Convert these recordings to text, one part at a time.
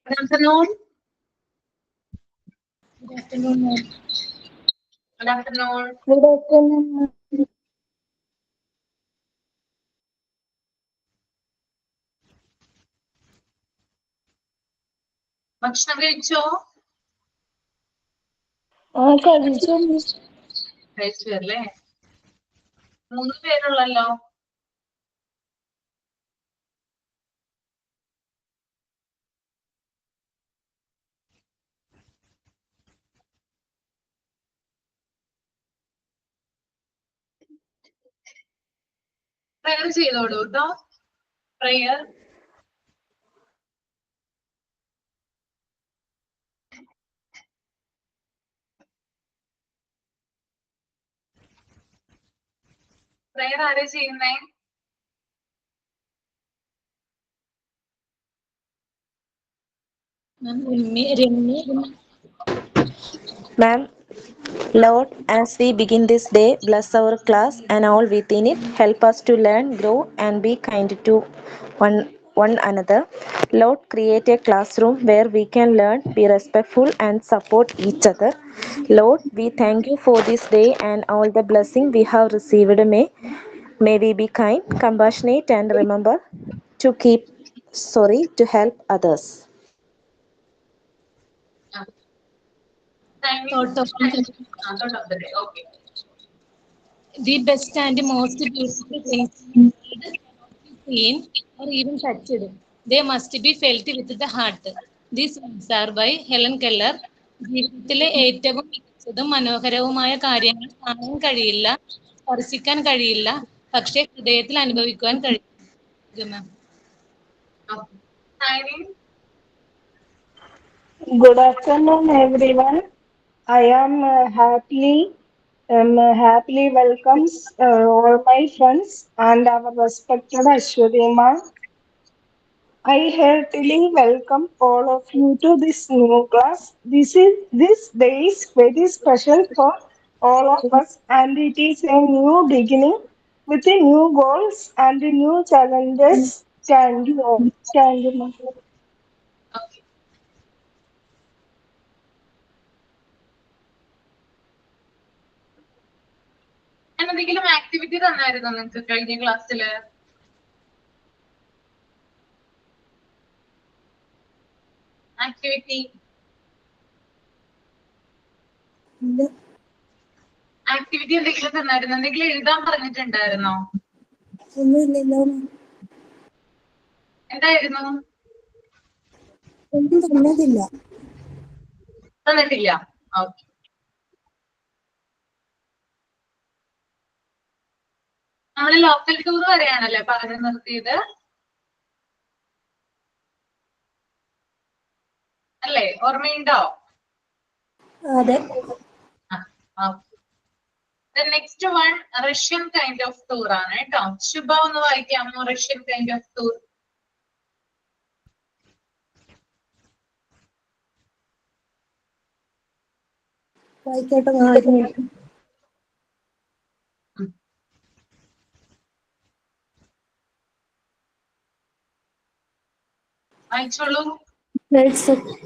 Good afternoon. Good afternoon, ma'am. Good afternoon. Good afternoon. ഭക്ഷണം കഴിച്ചോ? കഴിച്ചു അല്ലേ? 3 പേരുള്ളല്ലോ. പ്രയർ ചെയ്തോളൂ കേട്ടോ. പ്രയർ. പ്രയർ ആരാ ചെയ്യുന്നേ? Ma'am, Lord, as we begin this day, bless our class and all within it. Help us to learn, grow, and be kind to one another. Lord, create a classroom where we can learn, be respectful, and support each other. Lord, we thank you for this day and all the blessing we have received. May we be kind, compassionate, and remember to help others. Thought of the day. Okay. The best and most beautiful things cannot be seen or even touched. They must be felt with the heart. These words are by Helen Keller. ജീവിതത്തിലെ ഏറ്റവും മികച്ചതും മനോഹരവുമായ കാര്യങ്ങൾ കാണാൻ കഴിയില്ല, സ്പർശിക്കാൻ കഴിയില്ല, പക്ഷേ ഹൃദയത്തിൽ അനുഭവിക്കുവാൻ കഴിയും. Good afternoon, everyone. I am happily welcomes all my friends and our respected Ashwati ma'am. I heartily welcome all of you to this new class. This day is very special for all of us, and it is a new beginning with the new goals and the new challenges. Thank you all. Thank you, ma'am. Okay. എന്തെങ്കിലും activity തന്നായിരുന്നോ നിങ്ങൾക്ക് കഴിഞ്ഞ ക്ലാസ്സില്? Activity എന്തെങ്കിലും തന്നായിരുന്നു? എന്തെങ്കിലും എഴുതാൻ പറഞ്ഞിട്ടുണ്ടായിരുന്നോ? എന്തായിരുന്നു? തന്നിട്ടില്ല. ഓക്കെ. നമ്മള് ലോക്കൽ ടൂർ വരെയാണല്ലേ പറഞ്ഞു നിർത്തിയത് അല്ലേ? ഓർമ്മയുണ്ടോ? അതെ. Next one Russian kind of tour ആണ് കേട്ടോ. ശുഭ ഒന്ന് വായിക്കാമോ റഷ്യൻ കൈൻഡ് ഓഫ് ടൂർ? വായിക്കട്ടെ. വായിച്ചോളൂ.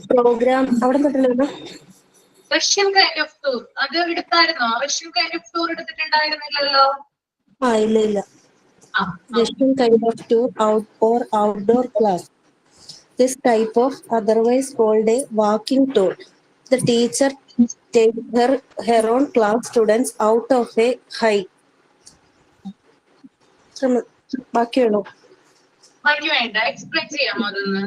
പ്രോഗ്രാം അവിടെ തൊട്ടല്ലോ. റഷ്യൻ കൈൻഡ് ഓഫ് ടൂർ അത് എടുത്തായിരുന്നോ? റഷ്യൻ കൈൻഡ് ഓഫ് ടൂർ എടുത്തിട്ടുണ്ടായിരുന്നില്ലല്ലോ. ഇല്ല. Russian kind of tour outdoor class. This type of otherwise called a walking tour. The teacher takes her own class students out of a hike. ബാക്കിയാണോ? ബാക്കി വേണ്ട, explain ചെയ്യാമോ അതൊന്ന്?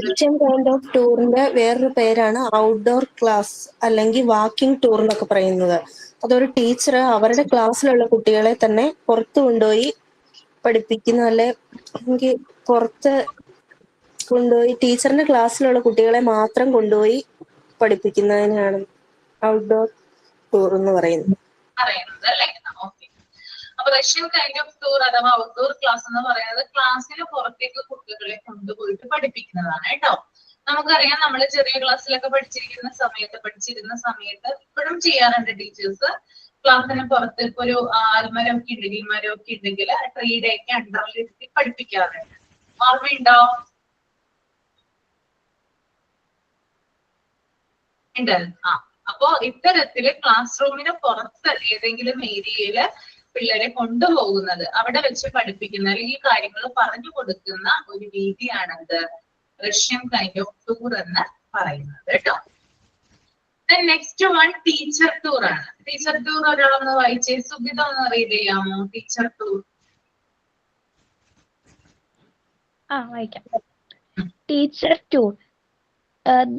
Russian kind of ടൂറിന്റെ വേറൊരു പേരാണ് outdoor class അല്ലെങ്കിൽ walking tour എന്നൊക്കെ പറയുന്നത്. അതൊരു ടീച്ചർ അവരുടെ ക്ലാസ്സിലുള്ള കുട്ടികളെ തന്നെ പുറത്തു കൊണ്ടുപോയി പഠിപ്പിക്കുന്ന, അല്ലെങ്കിൽ പുറത്ത് കൊണ്ടുപോയി ടീച്ചറിന്റെ ക്ലാസ്സിലുള്ള കുട്ടികളെ മാത്രം കൊണ്ടുപോയി പഠിപ്പിക്കുന്നതിനാണ് ഔട്ട്ഡോർ ടൂർ എന്ന് പറയുന്നത്. അല്ലേ? ഓക്കെ. അപ്പൊ റഷ്യൻ കൈൻഡ് ഓഫ് ടൂർ അഥവാ ഔട്ട്ഡോർ ക്ലാസ് എന്ന് പറയുന്നത് ക്ലാസ്സിന് പുറത്തേക്ക് കുട്ടികളെ കൊണ്ടുപോയിട്ട് പഠിപ്പിക്കുന്നതാണ് കേട്ടോ. നമുക്കറിയാം, നമ്മൾ ചെറിയ ക്ലാസ്സിലൊക്കെ പഠിച്ചിരുന്ന സമയത്ത് ഇപ്പോഴും ചെയ്യാറുണ്ട് ടീച്ചേഴ്സ്. ക്ലാസ്സിന് പുറത്ത് ഇപ്പൊ ഒരു ആൽമരം ഒക്കെ ഉണ്ടെങ്കിൽ ട്രീയുടെ ഒക്കെ അണ്ടറിൽ ഇരുത്തി പഠിപ്പിക്കാറുണ്ട്. ഓർമ്മയുണ്ടോ? ഉണ്ടായിരുന്നു. അപ്പോ ഇത്തരത്തില് ക്ലാസ് റൂമിന് പുറത്ത് ഏതെങ്കിലും ഏരിയയില് പിള്ളേരെ കൊണ്ടുപോകുന്നത്, അവിടെ വെച്ച് പഠിപ്പിക്കുന്ന അല്ലെങ്കിൽ ഈ കാര്യങ്ങൾ പറഞ്ഞു കൊടുക്കുന്ന ഒരു രീതിയാണത് റഷ്യൻ കൈൻഡ് ഓഫ് ടൂർ എന്ന് പറയുന്നത് കേട്ടോ. നെക്സ്റ്റ് വൺ ടീച്ചർ ടൂർ ആണ്. ടീച്ചർ ടൂർ ഒരാളൊന്ന് വായിച്ചേ, സുഗിത ഒന്ന് റീഡ് ചെയ്യാമോ ടീച്ചർ ടൂർ? വായിക്കാം. Teacher tour.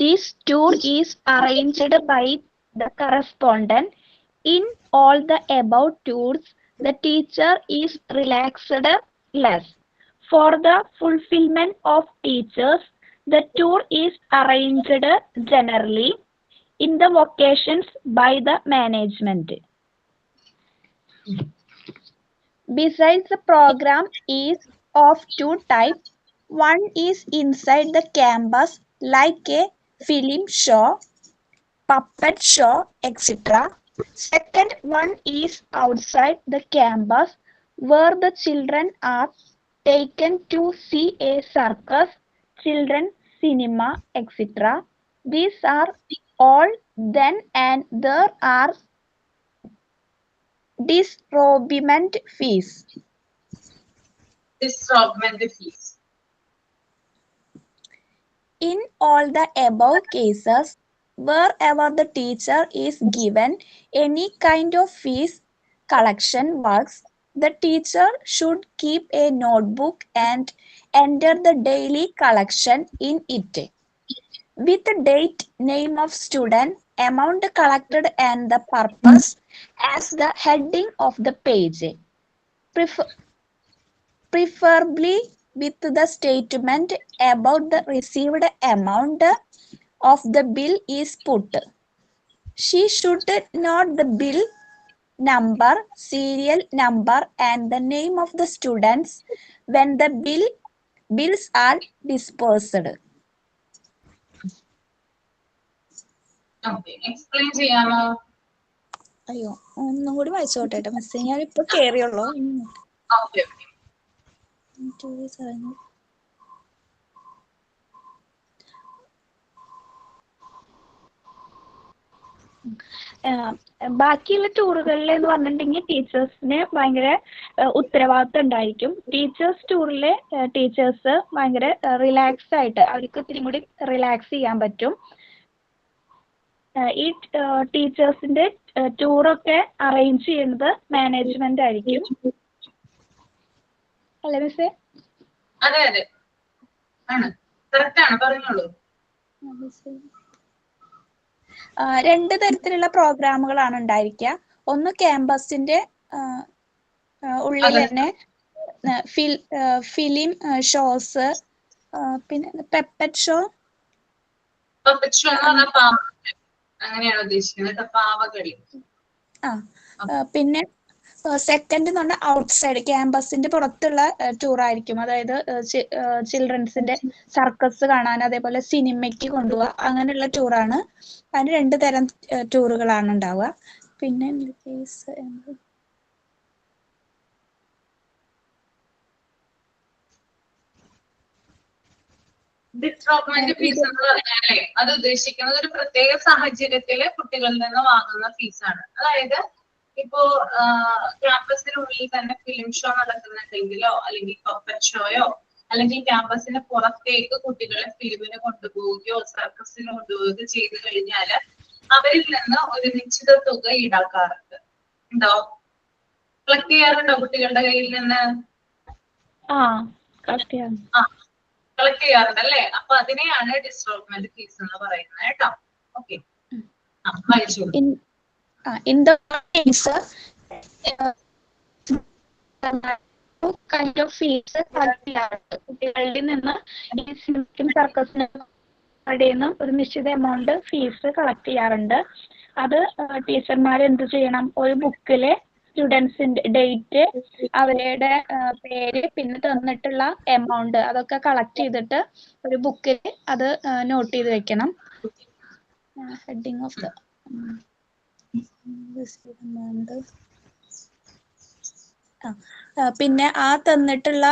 This tour is arranged by the correspondent. In all the above tours, the teacher is relaxed less. For the fulfillment of teachers, the tour is arranged generally in the vacations by the management. Besides, the program is of two types. One is inside the campus, like a film show, puppet show, etc. Second one is outside the campus, where the children are taken to see a circus, children's cinema, etc. These are all then, and there are disrobement fees. Disrobement fees. In all the above cases, wherever the teacher is given any kind of fees collection works, the teacher should keep a notebook and enter the daily collection in it, with the date, name of student, amount collected, and the purpose as the heading of the page. Preferably with the statement about the received amount of the bill is put. She should note the bill number, serial number, and the name of the students when the bills are dispersed. Okay, explain ചെയ്യാമോ? അയ്യോ, ഒന്നും കൂടി വായിച്ചോട്ടെ മിസ്സേ, ഞാൻ ഇപ്പൊ കേറിയുള്ളൂ. Okay. ബാക്കിയുള്ള ടൂറുകളിൽ എന്ന് പറഞ്ഞിട്ടുണ്ടെങ്കിൽ ടീച്ചേഴ്സിന് ഭയങ്കര ഉത്തരവാദിത്വം ഉണ്ടായിരിക്കും. ടീച്ചേഴ്സ് ടൂറിലെ ടീച്ചേഴ്സ് ഭയങ്കര റിലാക്സ് ആയിട്ട് അവർക്ക് ഇത്തിരി കൂടി റിലാക്സ് ചെയ്യാൻ പറ്റും. ഈ ടീച്ചേഴ്സിന്റെ ടൂറൊക്കെ അറേഞ്ച് ചെയ്യുന്നത് മാനേജ്മെന്റ് ആയിരിക്കും, അല്ലേ മിസ്സേ? അതെ അതെ ആണ്, കറക്റ്റ് ആണ്, പറഞ്ഞോളൂ. രണ്ട് തരത്തിലുള്ള പ്രോഗ്രാമുകളാണ് ഉണ്ടായിരിക്കുക. ഒന്ന് ക്യാമ്പസിന്റെ ഉള്ളിൽ തന്നെ ഫിലിം ഷോസ്, പിന്നെ പെപ്പറ്റ് ഷോ. അങ്ങനെയാണ് ഉദ്ദേശിക്കുന്നത്, പാവകളി. പിന്നെ സെക്കൻഡ് എന്ന് പറഞ്ഞാൽ ഔട്ട്സൈഡ് ക്യാമ്പസിന്റെ പുറത്തുള്ള ടൂർ ആയിരിക്കും. അതായത് ചിൽഡ്രൻസിന്റെ സർക്കസ് കാണാൻ, അതേപോലെ സിനിമയ്ക്ക് കൊണ്ടുപോവുക, അങ്ങനെയുള്ള ടൂറാണ്. അതിന് രണ്ട് തരം ടൂറുകളാണ് ഉണ്ടാവുക. പിന്നെ ഡിസ്ട്രോപ്മെന്റ് ഫീസ് എന്ന് പറഞ്ഞാലേ അത് ഉദ്ദേശിക്കുന്നത് ഒരു പ്രത്യേക സാഹചര്യത്തില് കുട്ടികളിൽ നിന്ന് വാങ്ങുന്ന ഫീസാണ്. അതായത് ഇപ്പോ ക്യാമ്പസിനുള്ളിൽ തന്നെ ഫിലിം ഷോ നടക്കുന്നുണ്ടെങ്കിലോ, അല്ലെങ്കിൽ പപ്പറ്റ് ഷോയോ, അല്ലെങ്കിൽ ക്യാമ്പസിന് പുറത്തേക്ക് കുട്ടികളെ ഫിലിമിന് കൊണ്ടുപോവുകയോ സർക്കസിന് കൊണ്ടുപോവുകയോ ചെയ്തു കഴിഞ്ഞാല് അവരിൽ നിന്ന് ഒരു നിശ്ചിത തുക ഈടാക്കാറുണ്ട്. ഉണ്ടോ? കളക്ട് ചെയ്യാറുണ്ടോ കുട്ടികളുടെ കയ്യിൽ നിന്ന്? കളക്ട് ചെയ്യാറുണ്ടല്ലേ? അപ്പൊ അതിനെയാണ് ഡിസ്ട്രോപ്മെന്റ് ഫീസ് എന്ന് പറയുന്നത് കേട്ടോ. ഓക്കെ, വായിച്ചോളൂ. In the case, kind of fees കുട്ടികളുടെ നിന്ന് ഈ സിനിമയ്ക്കും സർക്കസിനും ഒരു നിശ്ചിത എമൗണ്ട് ഫീസ് കളക്ട് ചെയ്യാറുണ്ട്. അത് ടീച്ചർമാർ എന്ത് ചെയ്യണം, ഒരു ബുക്കില് സ്റ്റുഡൻസിന്റെ ഡേറ്റ്, അവരുടെ പേര്, പിന്നെ തന്നിട്ടുള്ള എമൗണ്ട്, അതൊക്കെ കളക്ട് ചെയ്തിട്ട് ഒരു ബുക്കിൽ അത് നോട്ട് ചെയ്ത് വെക്കണം. ഹെഡിങ് ഓഫ് ദ പിന്നെ ആ തന്നിട്ടുള്ള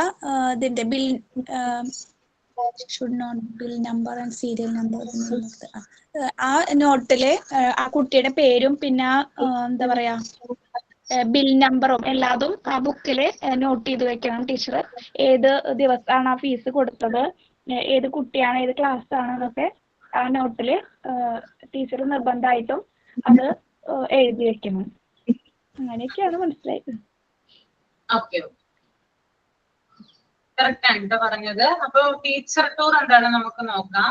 ഇതിന്റെ bill should not bill number and serial number. ആ നോട്ടില് ആ കുട്ടിയുടെ പേരും പിന്നെ എന്താ പറയാ ബിൽ നമ്പറും എല്ലാതും ആ ബുക്കില് നോട്ട് ചെയ്ത് വെക്കണം ടീച്ചർ. ഏത് ദിവസമാണ് ആ ഫീസ് കൊടുത്തത്, ഏത് കുട്ടിയാണ്, ഏത് ക്ലാസ് ആണെന്നൊക്കെ ആ നോട്ടില് ടീച്ചർ നിർബന്ധമായിട്ടും അത് എഴുതി വെക്കണം. അങ്ങനെയൊക്കെയാണ് മനസ്സിലായത്. കറക്റ്റ് ആണ് പറഞ്ഞത്. അപ്പൊ ടീച്ചർ ടൂർ എന്താണ് നമുക്ക് നോക്കാം.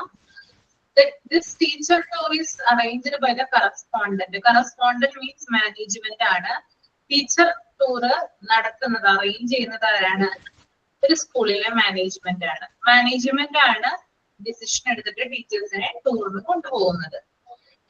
This teacher tour is arranged by the correspondent. Correspondent means management ആണ്. ടീച്ചർ ടൂർ നടത്തുന്നത് അറേഞ്ച് ചെയ്യുന്നത് ആരാണ്? ഒരു സ്കൂളിലെ മാനേജ്മെന്റ് ആണ്. മാനേജ്മെന്റ് ആണ് ഡിസിഷൻ എടുത്തിട്ട് ടീച്ചേഴ്സിനെ ടൂറിന് കൊണ്ടുപോകുന്നത്.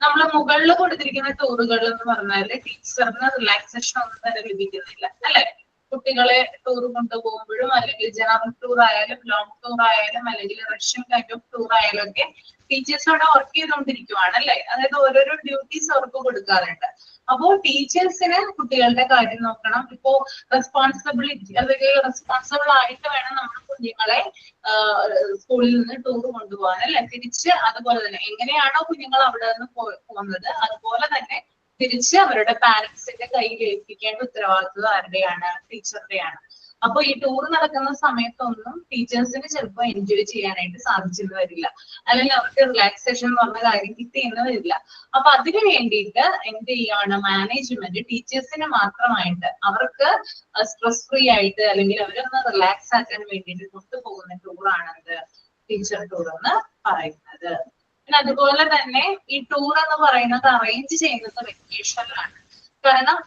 നമ്മൾ മുകളിൽ കൊടുത്തിരിക്കുന്ന ടൂറുകൾ എന്ന് പറഞ്ഞാല് ടീച്ചറിന് റിലാക്സേഷൻ ഒന്നും തന്നെ ലഭിക്കുന്നില്ല അല്ലെ? കുട്ടികളെ ടൂർ കൊണ്ടുപോകുമ്പോഴും അല്ലെങ്കിൽ ജനറൽ ടൂർ ആയാലും ലോങ് ടൂർ ആയാലും അല്ലെങ്കിൽ റഷ്യൻ കൈൻഡ് ഓഫ് ടൂർ ആയാലും ഒക്കെ ടീച്ചേഴ്സ് അവിടെ വർക്ക് ചെയ്തുകൊണ്ടിരിക്കുവാണ് അല്ലെ? അതായത് ഓരോരോ ഡ്യൂട്ടീസ് അവർക്ക് കൊടുക്കാറുണ്ട്. അപ്പോൾ ടീച്ചേഴ്സിന് കുട്ടികളുടെ കാര്യം നോക്കണം. ഇപ്പോ റെസ്പോൺസിബിലിറ്റി അല്ലെങ്കിൽ റെസ്പോൺസിബിൾ ആയിട്ട് വേണം നമ്മൾ കുഞ്ഞുങ്ങളെ സ്കൂളിൽ നിന്ന് ടൂർ കൊണ്ടുപോകാൻ അല്ലെ? തിരിച്ച് അതുപോലെ തന്നെ എങ്ങനെയാണോ കുഞ്ഞുങ്ങൾ അവിടെ നിന്ന് പോകുന്നത് അതുപോലെ തന്നെ തിരിച്ച് അവരുടെ പാരന്റ്സിന്റെ കയ്യിൽ ഏൽപ്പിക്കേണ്ട ഉത്തരവാദിത്വം ആരുടെയാണ്? ടീച്ചറുടെയാണ്. അപ്പൊ ഈ ടൂർ നടക്കുന്ന സമയത്തൊന്നും ടീച്ചേഴ്സിന് ചിലപ്പോൾ എൻജോയ് ചെയ്യാനായിട്ട് സാധിച്ചെന്ന് വരില്ല, അല്ലെങ്കിൽ അവർക്ക് റിലാക്സേഷൻ എന്ന് പറഞ്ഞ കാര്യം കിട്ടിയെന്ന് വരില്ല. അപ്പൊ അതിന് വേണ്ടിയിട്ട് എന്ത് ചെയ്യാണ് മാനേജ്മെന്റ് ടീച്ചേഴ്സിന് മാത്രമായിട്ട് അവർക്ക് സ്ട്രെസ് ഫ്രീ ആയിട്ട് അല്ലെങ്കിൽ അവരൊന്ന് റിലാക്സ് ആക്കാൻ വേണ്ടിയിട്ട് കൊണ്ടുപോകുന്ന ടൂറാണത് ടീച്ചർ ടൂർ എന്ന് പറയുന്നത്. പിന്നെ അതുപോലെ തന്നെ ഈ ടൂർ എന്ന് പറയുന്നത് അറേഞ്ച് ചെയ്യുന്നത് വെക്കേഷനിലാണ്. കാരണം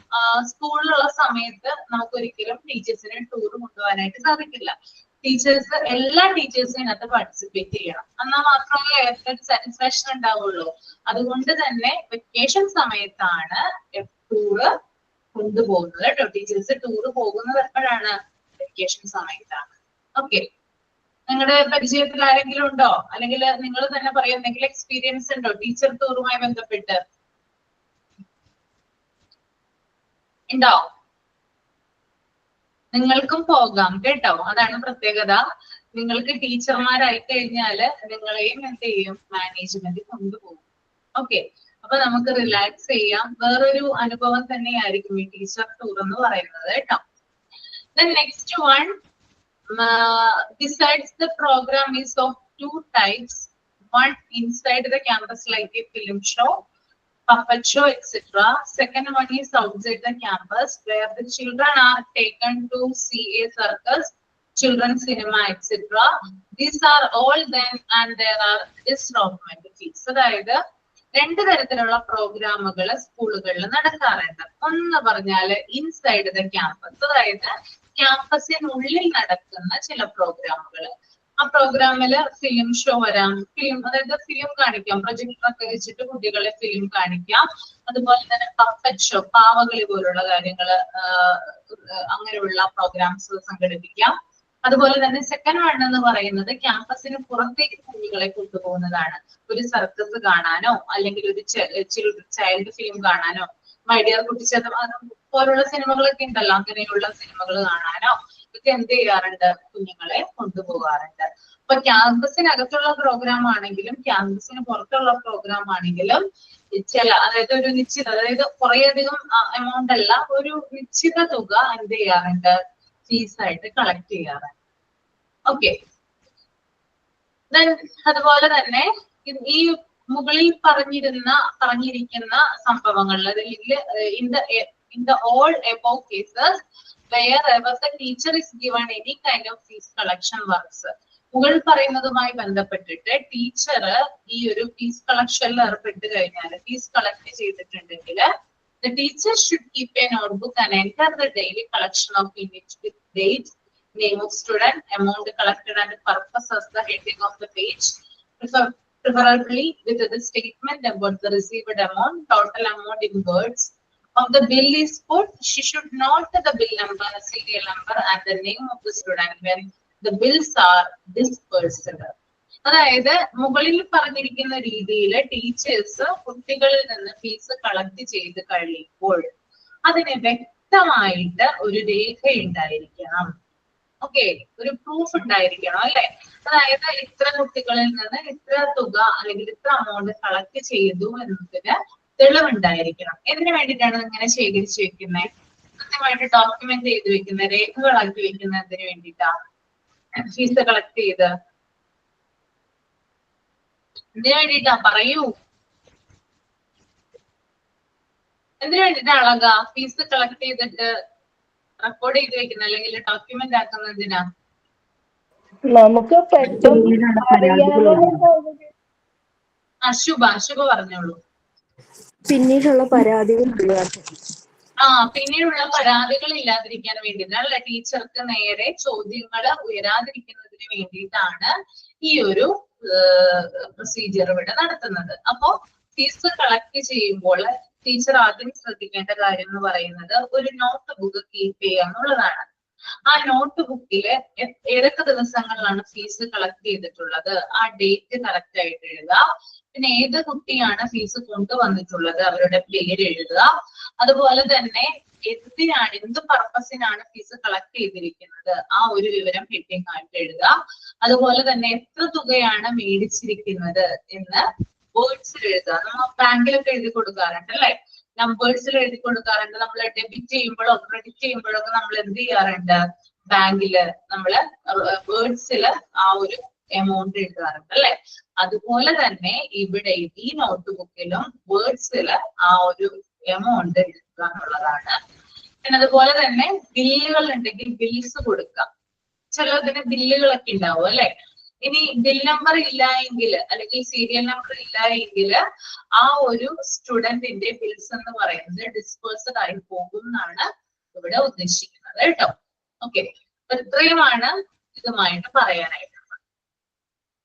സ്കൂളിലുള്ള സമയത്ത് നമുക്ക് ഒരിക്കലും ടീച്ചേഴ്സിനെ ടൂർ കൊണ്ടുപോകാനായിട്ട് സാധിക്കില്ല. ടീച്ചേഴ്സ് എല്ലാ ടീച്ചേഴ്സും ഇതിനകത്ത് പാർട്ടിസിപ്പേറ്റ് ചെയ്യണം, എന്നാൽ മാത്രമേ അവർക്ക് സാറ്റിസ്ഫാക്ഷൻ ഉണ്ടാവുള്ളൂ. അതുകൊണ്ട് തന്നെ വെക്കേഷൻ സമയത്താണ് ടൂറ് കൊണ്ടുപോകുന്നത് കേട്ടോ. ടീച്ചേഴ്സ് ടൂർ പോകുന്നത് എപ്പോഴാണ്? വെക്കേഷൻ സമയത്താണ്. ഓക്കെ, നിങ്ങളുടെ പരിചയത്തിൽ ആരെങ്കിലും ഉണ്ടോ? അല്ലെങ്കിൽ നിങ്ങൾ തന്നെ പറയാം, എന്തെങ്കിലും എക്സ്പീരിയൻസ് ഉണ്ടോ ടീച്ചർ ടൂറുമായി ബന്ധപ്പെട്ട്? ഉണ്ടോ? നിങ്ങൾക്കും പോകാം കേട്ടോ. അതാണ് പ്രത്യേകത. നിങ്ങൾക്ക് ടീച്ചർമാരായി കഴിഞ്ഞാല് നിങ്ങളെയും എന്ത് ചെയ്യും? മാനേജ്മെന്റ് കൊണ്ടുപോകും. ഓക്കെ, അപ്പൊ നമുക്ക് റിലാക്സ് ചെയ്യാം. വേറൊരു അനുഭവം തന്നെയായിരിക്കും ഈ ടീച്ചർ ടൂർ എന്ന് പറയുന്നത് കേട്ടോ. Then next one, besides the program is of two types. One inside the campus like a film show, puppet show, etc. Second one is outside the campus where the children are taken to see a circus, children's cinema, etc. These are all then and there are disruptment fees. അതായത് രണ്ട് തരത്തിലുള്ള പ്രോഗ്രാമുകൾ സ്കൂളുകളിൽ നടക്കാറുണ്ട്. ഒന്ന് പറഞ്ഞാല് inside the campus, അതായത് ക്യാമ്പസിനുള്ളിൽ നടക്കുന്ന ചില പ്രോഗ്രാമുകൾ. ആ പ്രോഗ്രാമില് ഫിലിം ഷോ വരാം, അതായത് ഫിലിം കാണിക്കാം, പ്രൊജക്ടറൊക്കെ വെച്ചിട്ട് കുട്ടികളെ ഫിലിം കാണിക്കാം. അതുപോലെ തന്നെ പപ്പറ്റ് ഷോ, പാവകളി പോലുള്ള കാര്യങ്ങള്, അങ്ങനെയുള്ള പ്രോഗ്രാംസ് സംഘടിപ്പിക്കാം. അതുപോലെ തന്നെ സെക്കൻഡ് വൺ എന്ന് പറയുന്നത് ക്യാമ്പസിന് പുറത്തേക്ക് കുഞ്ഞുങ്ങളെ കൊണ്ടുപോകുന്നതാണ്. ഒരു സർക്കസ് കാണാനോ അല്ലെങ്കിൽ ഒരു ചൈൽഡ് ഫിലിം കാണാനോ, മൈഡിയർ കുട്ടിച്ചേട്ടൻ പോലുള്ള സിനിമകളൊക്കെ ഉണ്ടല്ലോ, അങ്ങനെയുള്ള സിനിമകൾ കാണാനോ ഒക്കെ എന്ത് ചെയ്യാറുണ്ട്? കുഞ്ഞുങ്ങളെ കൊണ്ടുപോകാറുണ്ട്. അപ്പൊ ക്യാമ്പസിനകത്തുള്ള പ്രോഗ്രാം ആണെങ്കിലും ക്യാമ്പസിന് പുറത്തുള്ള പ്രോഗ്രാം ആണെങ്കിലും അതായത് ഒരു നിശ്ചിത, അതായത് കുറേയധികം എമൗണ്ട് അല്ല, ഒരു നിശ്ചിത തുക എന്ത് ചെയ്യാറുണ്ട്? ഫീസ് ആയിട്ട് കളക്ട് ചെയ്യാറുണ്ട്. ഓക്കെ, അതുപോലെ തന്നെ ഈ മുകളിൽ പറഞ്ഞിരിക്കുന്ന സംഭവങ്ങളിൽ അല്ലെങ്കിൽ in the all above cases wherever the teacher is given any kind of fees collection works, മുകളിൽ പറയുന്നതുമായി ബന്ധപ്പെട്ടിട്ട് ടീച്ചർ ഈ ഒരു ഫീസ് കളക്ഷനിൽ ഏർപ്പെട്ട് കഴിഞ്ഞാൽ, ഫീസ് കളക്ട് ചെയ്തിട്ടുണ്ടെങ്കിൽ the teacher should keep a notebook and enter the daily collection of unit with date, name of student, amount collected and purpose as the heading of the page, preferably with the statement about the received amount, total amount in words of the bill is put. She should note the bill number, the serial number and the name of the student when the bills are dispersed. അതായത് മുകളിൽ പറഞ്ഞിരിക്കുന്ന രീതിയിൽ teachers കുട്ടികളിൽ നിന്ന് fees collect ചെയ്ത് കഴിയുമ്പോൾ അതിന് വ്യക്തമായിട്ട് ഒരു രേഖ ഉണ്ടായിരിക്കണം. ഓക്കെ, ഒരു പ്രൂഫ് ഉണ്ടായിരിക്കണം അല്ലെ. അതായത് ഇത്ര കുട്ടികളിൽ നിന്ന് ഇത്ര തുക അല്ലെങ്കിൽ ഇത്ര അമൗണ്ട് കളക്ട് ചെയ്തു എന്നതിന് തെളിവുണ്ടായിരിക്കണം. എന്തിനു വേണ്ടിയിട്ടാണ് ഇങ്ങനെ ശേഖരിച്ചു വെക്കുന്നത്? കൃത്യമായിട്ട് ഡോക്യുമെന്റ് ചെയ്ത് വെക്കുന്ന, രേഖകളാക്കി വെക്കുന്നതിന് വേണ്ടിയിട്ടാ ഫീസ് കളക്ട് ചെയ്ത്? എന്തിനു വേണ്ടിയിട്ടാ പറയൂ? എന്തിനു വേണ്ടിയിട്ടാ അളക ഫീസ് കളക്ട് ചെയ്തിട്ട് റെക്കോർഡ് ചെയ്ത് വെക്കുന്ന അല്ലെങ്കിൽ ഡോക്യുമെന്റ് ആക്കുന്നതിനാ? നമുക്ക് പെട്ടെന്ന് അറിയാനുള്ള അശുഭ പറഞ്ഞോളൂ. പിന്നീടുള്ള പരാതികൾ ഒഴിവാക്കാൻ. പിന്നീടുള്ള പരാതികൾ ഇല്ലാതിരിക്കാൻ വേണ്ടിയിട്ട് അല്ലെ, ടീച്ചർക്ക് നേരെ ചോദ്യങ്ങൾ ഉയരാതിരിക്കുന്നതിന് വേണ്ടിയിട്ടാണ് ഈ ഒരു പ്രൊസീജിയർ ഇവിടെ നടത്തുന്നത്. അപ്പോ ഫീസ് കളക്ട് ചെയ്യുമ്പോൾ ടീച്ചർ ആദ്യം ശ്രദ്ധിക്കേണ്ട കാര്യം എന്ന് പറയുന്നത് ഒരു നോട്ട് ബുക്ക് കീപ്പ് ചെയ്യുക എന്നുള്ളതാണ്. ആ നോട്ട് ബുക്കില് ഏതൊക്കെ ദിവസങ്ങളിലാണ് ഫീസ് കളക്ട് ചെയ്തിട്ടുള്ളത്, ആ ഡേറ്റ് കറക്റ്റ് ആയിട്ട് എഴുതുക. പിന്നെ ഏത് കുട്ടിയാണ് ഫീസ് കൊണ്ടുവന്നിട്ടുള്ളത് അവരുടെ പേര് എഴുതുക. അതുപോലെ തന്നെ എന്ത് പർപ്പസിനാണ് ഫീസ് കളക്ട് ചെയ്തിരിക്കുന്നത് ആ ഒരു വിവരം ഹെഡിങ് ആയിട്ട് എഴുതുക. അതുപോലെ തന്നെ എത്ര തുകയാണ് മേടിച്ചിരിക്കുന്നത് എന്ന് വേർഡ്സിൽ എഴുതുക. നമ്മൾ ബാങ്കിലൊക്കെ എഴുതി കൊടുക്കാറുണ്ട് അല്ലെ, നമ്പേഴ്സിൽ എഴുതി കൊടുക്കാറുണ്ട്. നമ്മൾ ഡെബിറ്റ് ചെയ്യുമ്പോഴോ ക്രെഡിറ്റ് ചെയ്യുമ്പോഴോ ഒക്കെ നമ്മൾ എന്ത് ചെയ്യാറുണ്ട്, ബാങ്കില് നമ്മള് വേർഡ്സിൽ ആ ഒരു എമൗണ്ട് എഴുതാറുണ്ട് അല്ലെ. അതുപോലെ തന്നെ ഇവിടെ ഈ നോട്ട് ബുക്കിലും വേർഡ്സിൽ ആ ഒരു എമൗണ്ട് എഴുതുക എന്നുള്ളതാണ്. പിന്നെ അതുപോലെ തന്നെ ബില്ലുകൾ ഉണ്ടെങ്കിൽ ബിൽസ് കൊടുക്കാം. ചിലതിന് ബില്ലുകളൊക്കെ ഉണ്ടാവും അല്ലെ. ഇനി ബിൽ നമ്പർ ഇല്ല എങ്കിൽ അല്ലെങ്കിൽ സീരിയൽ നമ്പർ ഇല്ല എങ്കിൽ ആ ഒരു സ്റ്റുഡന്റിന്റെ ബിൽസ് എന്ന് പറയുന്നത് ഡിസ്പേഴ്സഡ് ആയി പോകും എന്നാണ് ഇവിടെ ഉദ്ദേശിക്കുന്നത് കേട്ടോ. ഓക്കെ, അപ്പൊ ഇത്രയുമാണ് ഇതുമായിട്ട് പറയാനായിട്ടുള്ളത്.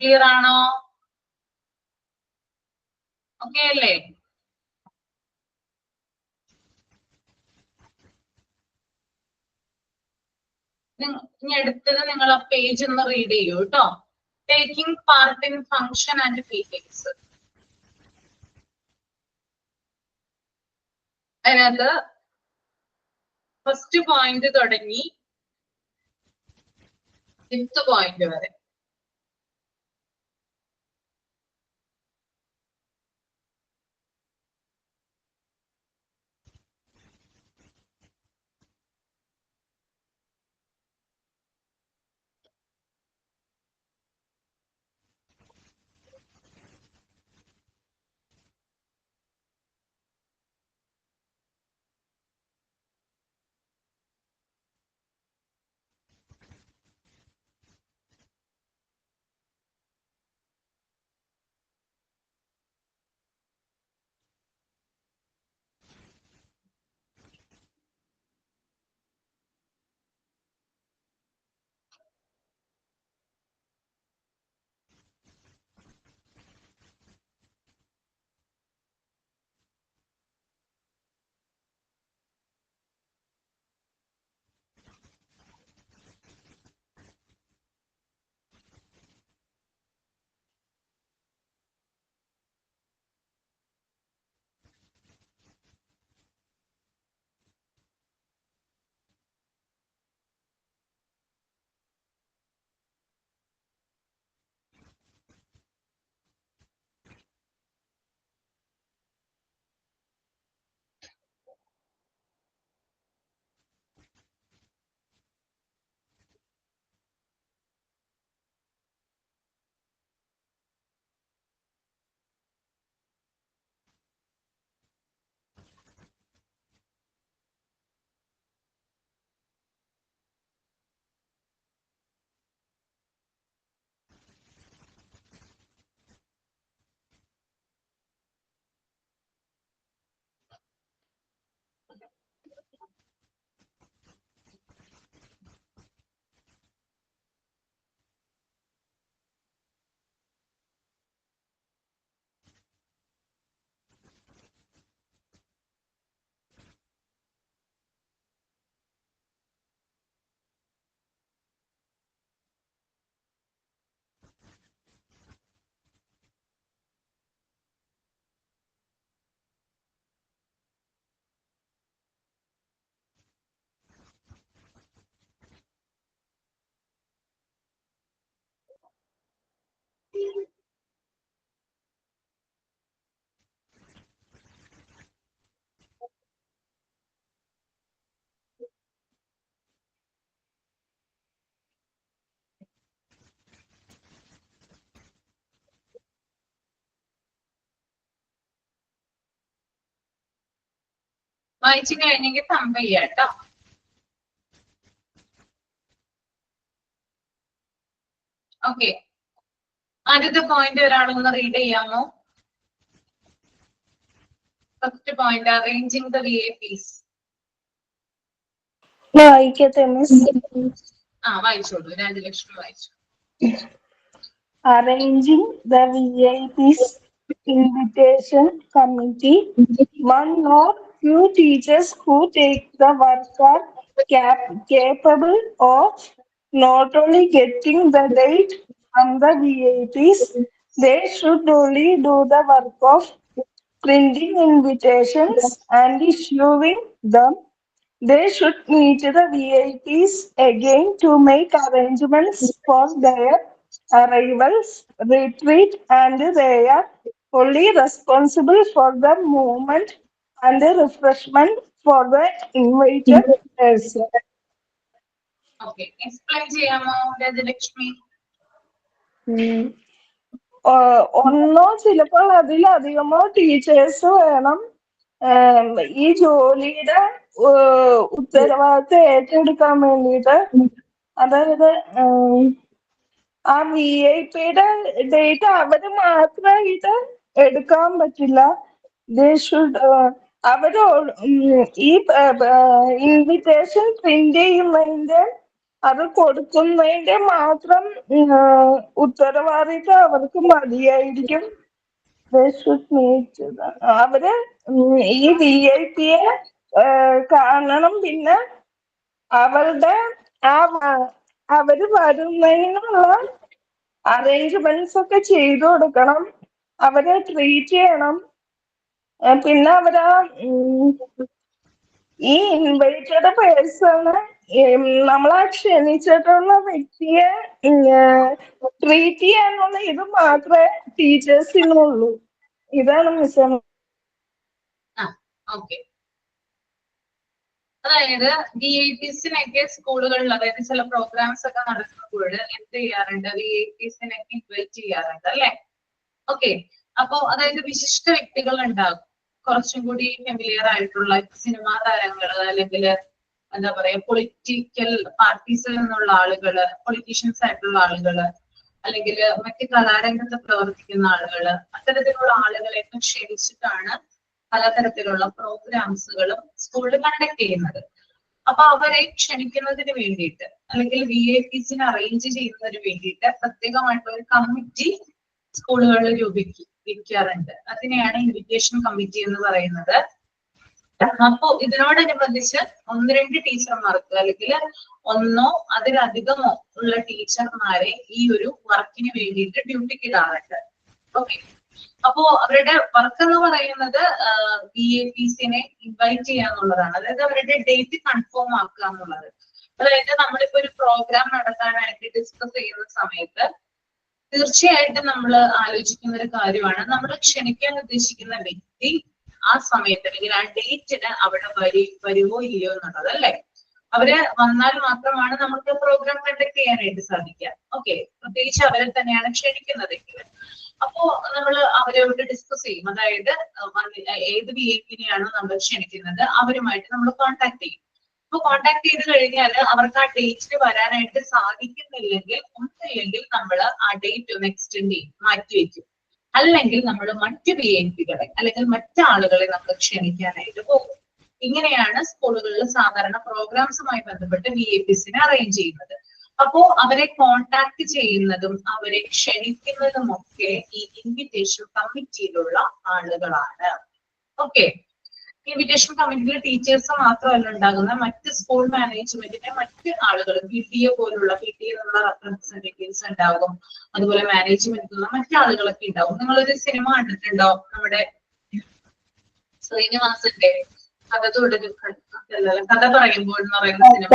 ക്ലിയർ ആണോ? ഓക്കെ അല്ലേ? ഇനി അടുത്തത് നിങ്ങൾ ആ പേജ് ഒന്ന് റീഡ് ചെയ്യൂ കേട്ടോ. Taking part in function and meetings. അതിനകത്ത് ഫസ്റ്റ് പോയിന്റ് തുടങ്ങി 5th പോയിന്റ് വരെ. വായിച്ചു കഴിഞ്ഞെങ്കിൽ തമ്പ് ചെയ്യാം കേട്ടോ. ഓക്കെ, ആദ്യത്തെ പോയിന്റ് ഒരാളൊന്ന് റീഡ് ചെയ്യാമോ? First point, arranging the VIPs. വായിക്കട്ടെ മിസ്? വായിച്ചോളൂ, രാജലക്ഷ്മി വായിച്ചു. Arranging the VIPs invitation committee. One or few teachers who take the work are capable of not only getting the date from the VIPs, they should only do the work of printing invitations and issuing them. They should meet the VIPs again to make arrangements for their arrivals, retreat, and they are fully responsible for the movement and the refreshment for the invited person. Okay, explain ചെയ്യാമോ രാജലക്ഷ്മി? ഒന്നോ ചിലപ്പോൾ അതിലധികമോ teachers വേണം ഈ ജോലിയുടെ ഉത്തരവാദിത്തം ഏറ്റെടുക്കാൻ വേണ്ടിയിട്ട്. അതായത് ആ VIPയുടെ ഡേറ്റ് അവര് മാത്രമായിട്ട് എടുക്കാൻ പറ്റില്ല. അവര് ഈ ഇൻവിറ്റേഷൻ പ്രിന്റ് ചെയ്യുന്നതിന്റെ അത് കൊടുക്കുന്നതിന്റെ മാത്രം ഉത്തരവാദിത്തം അവർക്ക് മതിയായിരിക്കും. അവര് ഈ VIPയെ കാണണം, പിന്നെ അവരുടെ അവര് വരുന്നതിനുള്ള അറേഞ്ച്മെന്റ്സ് ഒക്കെ ചെയ്തു കൊടുക്കണം, അവരെ ട്രീറ്റ് ചെയ്യണം. പിന്നെ അവരാ ഈ ഇൻവൈറ്റഡ് പേഴ്സണ് നമ്മളാ ക്ഷണിച്ചിട്ടുള്ള വ്യക്തിയെ ട്രീറ്റ് ചെയ്യാനുള്ള ഇത് മാത്രമേ ടീച്ചേഴ്സിനുള്ളൂ. ഇതാണ് മിസ്. ഓക്കെ, അതായത് VIPസിനൊക്കെ സ്കൂളുകളിൽ, അതായത് ചില പ്രോഗ്രാംസ് ഒക്കെ നടക്കുമ്പോൾ എന്ത് ചെയ്യാറുണ്ട്, VIPസിനൊക്കെ ഇൻവൈറ്റ് ചെയ്യാറുണ്ട് അല്ലെ? ഓക്കെ, അപ്പോ അതായത് വിശിഷ്ട വ്യക്തികൾ ഉണ്ടാകും, കുറച്ചും കൂടി ഫെമിലിയർ ആയിട്ടുള്ള സിനിമാ താരങ്ങള്, അല്ലെങ്കിൽ എന്താ പറയാ പൊളിറ്റിക്കൽ പാർട്ടീസിൽ നിന്നുള്ള ആളുകള്, പൊളിറ്റീഷ്യൻസ് ആയിട്ടുള്ള ആളുകള്, അല്ലെങ്കിൽ മറ്റ് കലാരംഗത്ത് പ്രവർത്തിക്കുന്ന ആളുകള്, അത്തരത്തിലുള്ള ആളുകളെയൊക്കെ ക്ഷണിച്ചിട്ടാണ് പലതരത്തിലുള്ള പ്രോഗ്രാംസുകളും സ്കൂളിൽ കണ്ടക്ട് ചെയ്യുന്നത്. അപ്പൊ അവരെ ക്ഷണിക്കുന്നതിന് വേണ്ടിയിട്ട്, അല്ലെങ്കിൽ VIPസിനെ അറേഞ്ച് ചെയ്യുന്നതിന് വേണ്ടിയിട്ട് പ്രത്യേകമായിട്ടുള്ള ഒരു കമ്മിറ്റി സ്കൂളുകളിൽ രൂപീകരിക്കാറുണ്ട്. അതിനെയാണ് ഇൻവിറ്റേഷൻ കമ്മിറ്റി എന്ന് പറയുന്നത്. അപ്പോ ഇതിനോടനുബന്ധിച്ച് 1-2 ടീച്ചർമാർക്ക്, അല്ലെങ്കിൽ ഒന്നോ അതിലധികമോ ഉള്ള ടീച്ചർമാരെ ഈ ഒരു വർക്കിന് വേണ്ടിയിട്ട് ഡ്യൂട്ടിക്ക് ഇടാറുണ്ട്. ഓക്കെ, അപ്പോ അവരുടെ വർക്ക് എന്ന് പറയുന്നത് VIPസിനെ ഇൻവൈറ്റ് ചെയ്യാന്നുള്ളതാണ്. അതായത് അവരുടെ ഡേറ്റ് കൺഫേം ആക്കുക എന്നുള്ളത്. അതായത് നമ്മളിപ്പോ ഒരു പ്രോഗ്രാം നടത്താനായിട്ട് ഡിസ്കസ് ചെയ്യുന്ന സമയത്ത് തീർച്ചയായിട്ടും നമ്മൾ ആലോചിക്കുന്ന ഒരു കാര്യമാണ്, നമ്മൾ ക്ഷണിക്കാൻ ഉദ്ദേശിക്കുന്ന വ്യക്തി ആ സമയത്ത് അല്ലെങ്കിൽ ആ ഡേറ്റിന് അവിടെ വരുമോ ഇല്ലയോ എന്നുള്ളത് അല്ലെ. അവര് വന്നാൽ മാത്രമാണ് നമുക്ക് പ്രോഗ്രാം കണ്ടക്ട് ചെയ്യാനായിട്ട് സാധിക്കുക. ഓക്കെ, പ്രത്യേകിച്ച് അവരെ തന്നെയാണ് ക്ഷണിക്കുന്നതെങ്കിൽ. അപ്പോ നമ്മൾ അവരോട് ഡിസ്കസ് ചെയ്യും, അതായത് ഏത് VIPനെയാണോ നമ്മൾ ക്ഷണിക്കുന്നത് അവരുമായിട്ട് നമ്മൾ കോൺടാക്ട് ചെയ്യും. അപ്പൊ കോൺടാക്ട് ചെയ്ത് കഴിഞ്ഞാൽ അവർക്ക് ആ ഡേറ്റിന് വരാനായിട്ട് സാധിക്കുന്നില്ലെങ്കിൽ, ഒന്നില്ലെങ്കിൽ നമ്മൾ ആ ഡേറ്റ് ഒന്ന് എക്സ്റ്റെൻഡ് ചെയ്യും, മാറ്റിവെക്കും. അല്ലെങ്കിൽ നമ്മൾ മറ്റു VIPകളെ അല്ലെങ്കിൽ മറ്റാളുകളെ നമ്മൾ ക്ഷണിക്കാനായിട്ട് പോകും. ഇങ്ങനെയാണ് സ്കൂളുകളിൽ സാധാരണ പ്രോഗ്രാംസുമായി ബന്ധപ്പെട്ട് VIPസിനെ അറേഞ്ച് ചെയ്യുന്നത്. അപ്പോ അവരെ കോൺടാക്ട് ചെയ്യുന്നതും അവരെ ക്ഷണിക്കുന്നതും ഒക്കെ ഈ ഇൻവിറ്റേഷൻ കമ്മിറ്റിയിലുള്ള ആളുകളാണ്. ഓക്കെ, ഇൻവിറ്റേഷൻ കമ്മിറ്റിയിൽ ടീച്ചേഴ്സ് മാത്രമല്ല ഉണ്ടാകുന്ന, മറ്റ് സ്കൂൾ മാനേജ്മെന്റിന്റെ മറ്റ് ആളുകൾ, PTA പോലുള്ള PTA എന്നുള്ള റെപ്രസെന്റേറ്റീവ്സ് ഉണ്ടാകും, അതുപോലെ മാനേജ്മെന്റിലുള്ള മറ്റാളുകളൊക്കെ ഉണ്ടാവും. നിങ്ങളൊരു സിനിമ കണ്ടിട്ടുണ്ടോ? നമ്മുടെ ശ്രീനിവാസന്റെ കഥ പറയുമ്പോൾ എന്ന് പറയുന്ന സിനിമ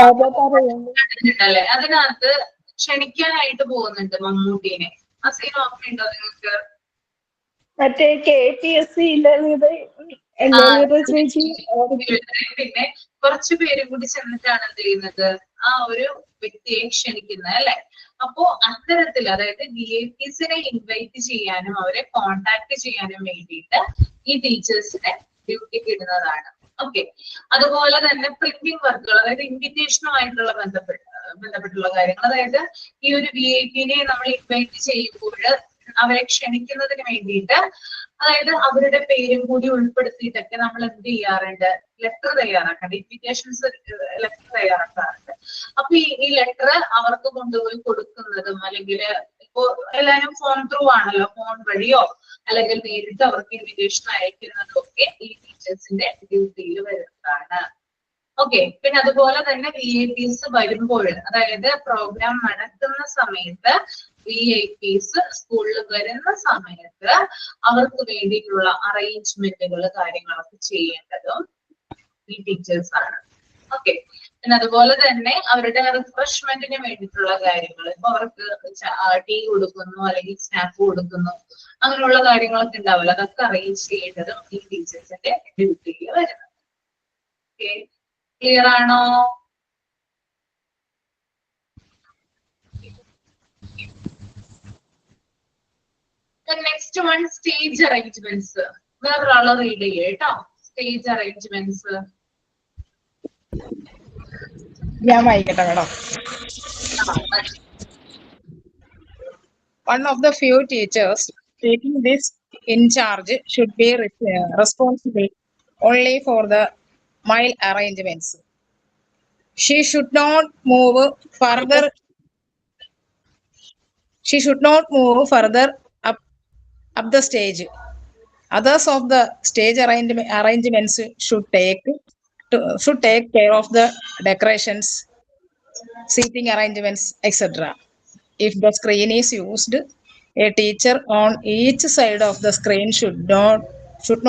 കണ്ടിട്ടുണ്ടല്ലേ? അതിനകത്ത് ക്ഷണിക്കാനായിട്ട് പോകുന്നുണ്ട് മമ്മൂട്ടീനെ. അസൈൻ ഓർമ്മയുണ്ടോ നിങ്ങൾക്ക്? മറ്റേ KPSC ചേച്ചി പിന്നെ കുറച്ചു പേരും കൂടി ചെന്നിട്ടാണ് എന്ത് ചെയ്യുന്നത്, ആ ഒരു വ്യക്തിയെ ക്ഷണിക്കുന്നത് അല്ലെ. അപ്പോ അത്തരത്തിൽ അതായത് VIPസിനെ ഇൻവൈറ്റ് ചെയ്യാനും അവരെ കോണ്ടാക്ട് ചെയ്യാനും വേണ്ടിയിട്ട് ഈ ടീച്ചേഴ്സിനെ ഡ്യൂട്ടിക്ക് ഇടുന്നതാണ്. ഓക്കെ. അതുപോലെ തന്നെ പ്രിന്റിംഗ് വർക്കുകൾ, അതായത് ഇൻവിറ്റേഷനുമായിട്ടുള്ള ബന്ധപ്പെട്ടുള്ള കാര്യങ്ങൾ, അതായത് ഈ ഒരു VIPനെ നമ്മൾ ഇൻവൈറ്റ് ചെയ്യുമ്പോൾ അവരെ ക്ഷണിക്കുന്നതിന് വേണ്ടിയിട്ട്, അതായത് അവരുടെ പേരും കൂടി ഉൾപ്പെടുത്തിയിട്ടൊക്കെ നമ്മൾ എന്ത് ചെയ്യാറുണ്ട്, ലെറ്റർ തയ്യാറാക്കാറുണ്ട്, ഇൻവിറ്റേഷൻസ് ലെറ്റർ തയ്യാറാക്കാറുണ്ട്. അപ്പൊ ഈ ലെറ്റർ അവർക്ക് കൊണ്ടുപോയി കൊടുക്കുന്നതും, അല്ലെങ്കിൽ ഇപ്പോ എല്ലാവരും ഫോൺ ത്രൂ ആണല്ലോ, ഫോൺ വഴിയോ അല്ലെങ്കിൽ നേരിട്ട് അവർക്ക് ഇൻവിറ്റേഷൻ അയക്കുന്നതും ഒക്കെ ഈ ടീച്ചേഴ്സിന്റെ ഡ്യൂട്ടിയിൽ വരുന്നതാണ്. ഓക്കെ. പിന്നെ അതുപോലെ തന്നെ VIPs വരുമ്പോൾ, അതായത് പ്രോഗ്രാം നടക്കുന്ന സമയത്ത് VIPs സ്കൂളിൽ വരുന്ന സമയത്ത് അവർക്ക് വേണ്ടിയിട്ടുള്ള അറേഞ്ച്മെന്റുകൾ കാര്യങ്ങളൊക്കെ ചെയ്യേണ്ടതും ഈ ടീച്ചേഴ്സ് ആണ്. ഓക്കെ. പിന്നെ അതുപോലെ തന്നെ അവരുടെ റിഫ്രഷ്മെന്റിന് വേണ്ടിയിട്ടുള്ള കാര്യങ്ങൾ, ഇപ്പൊ അവർക്ക് ടീ കൊടുക്കുന്നു അല്ലെങ്കിൽ സ്നാക്ക് കൊടുക്കുന്നു, അങ്ങനെയുള്ള കാര്യങ്ങളൊക്കെ ഉണ്ടാവില്ല, അതൊക്കെ അറേഞ്ച് ചെയ്യേണ്ടതും ഈ ടീച്ചേഴ്സിന്റെ ഡ്യൂട്ടിയിൽ വരുന്നത്. ഓക്കെ. ക്ലിയർ ആണോ? Next one stage arrangements. വേറൊരാള് റീഡ് ചെയ്യേ കേട്ടോ. സ്റ്റേജ് അറേഞ്ച്മെന്റ്സ് ഞാൻ വായിക്കട്ടെ madam. One of the few teachers taking this in charge should be responsible only for the meal arrangements. She should not move further up the stage. Others of the stage arrangements should take care of the decorations, seating arrangements, etc. If the screen is used, a teacher on each side of the screen should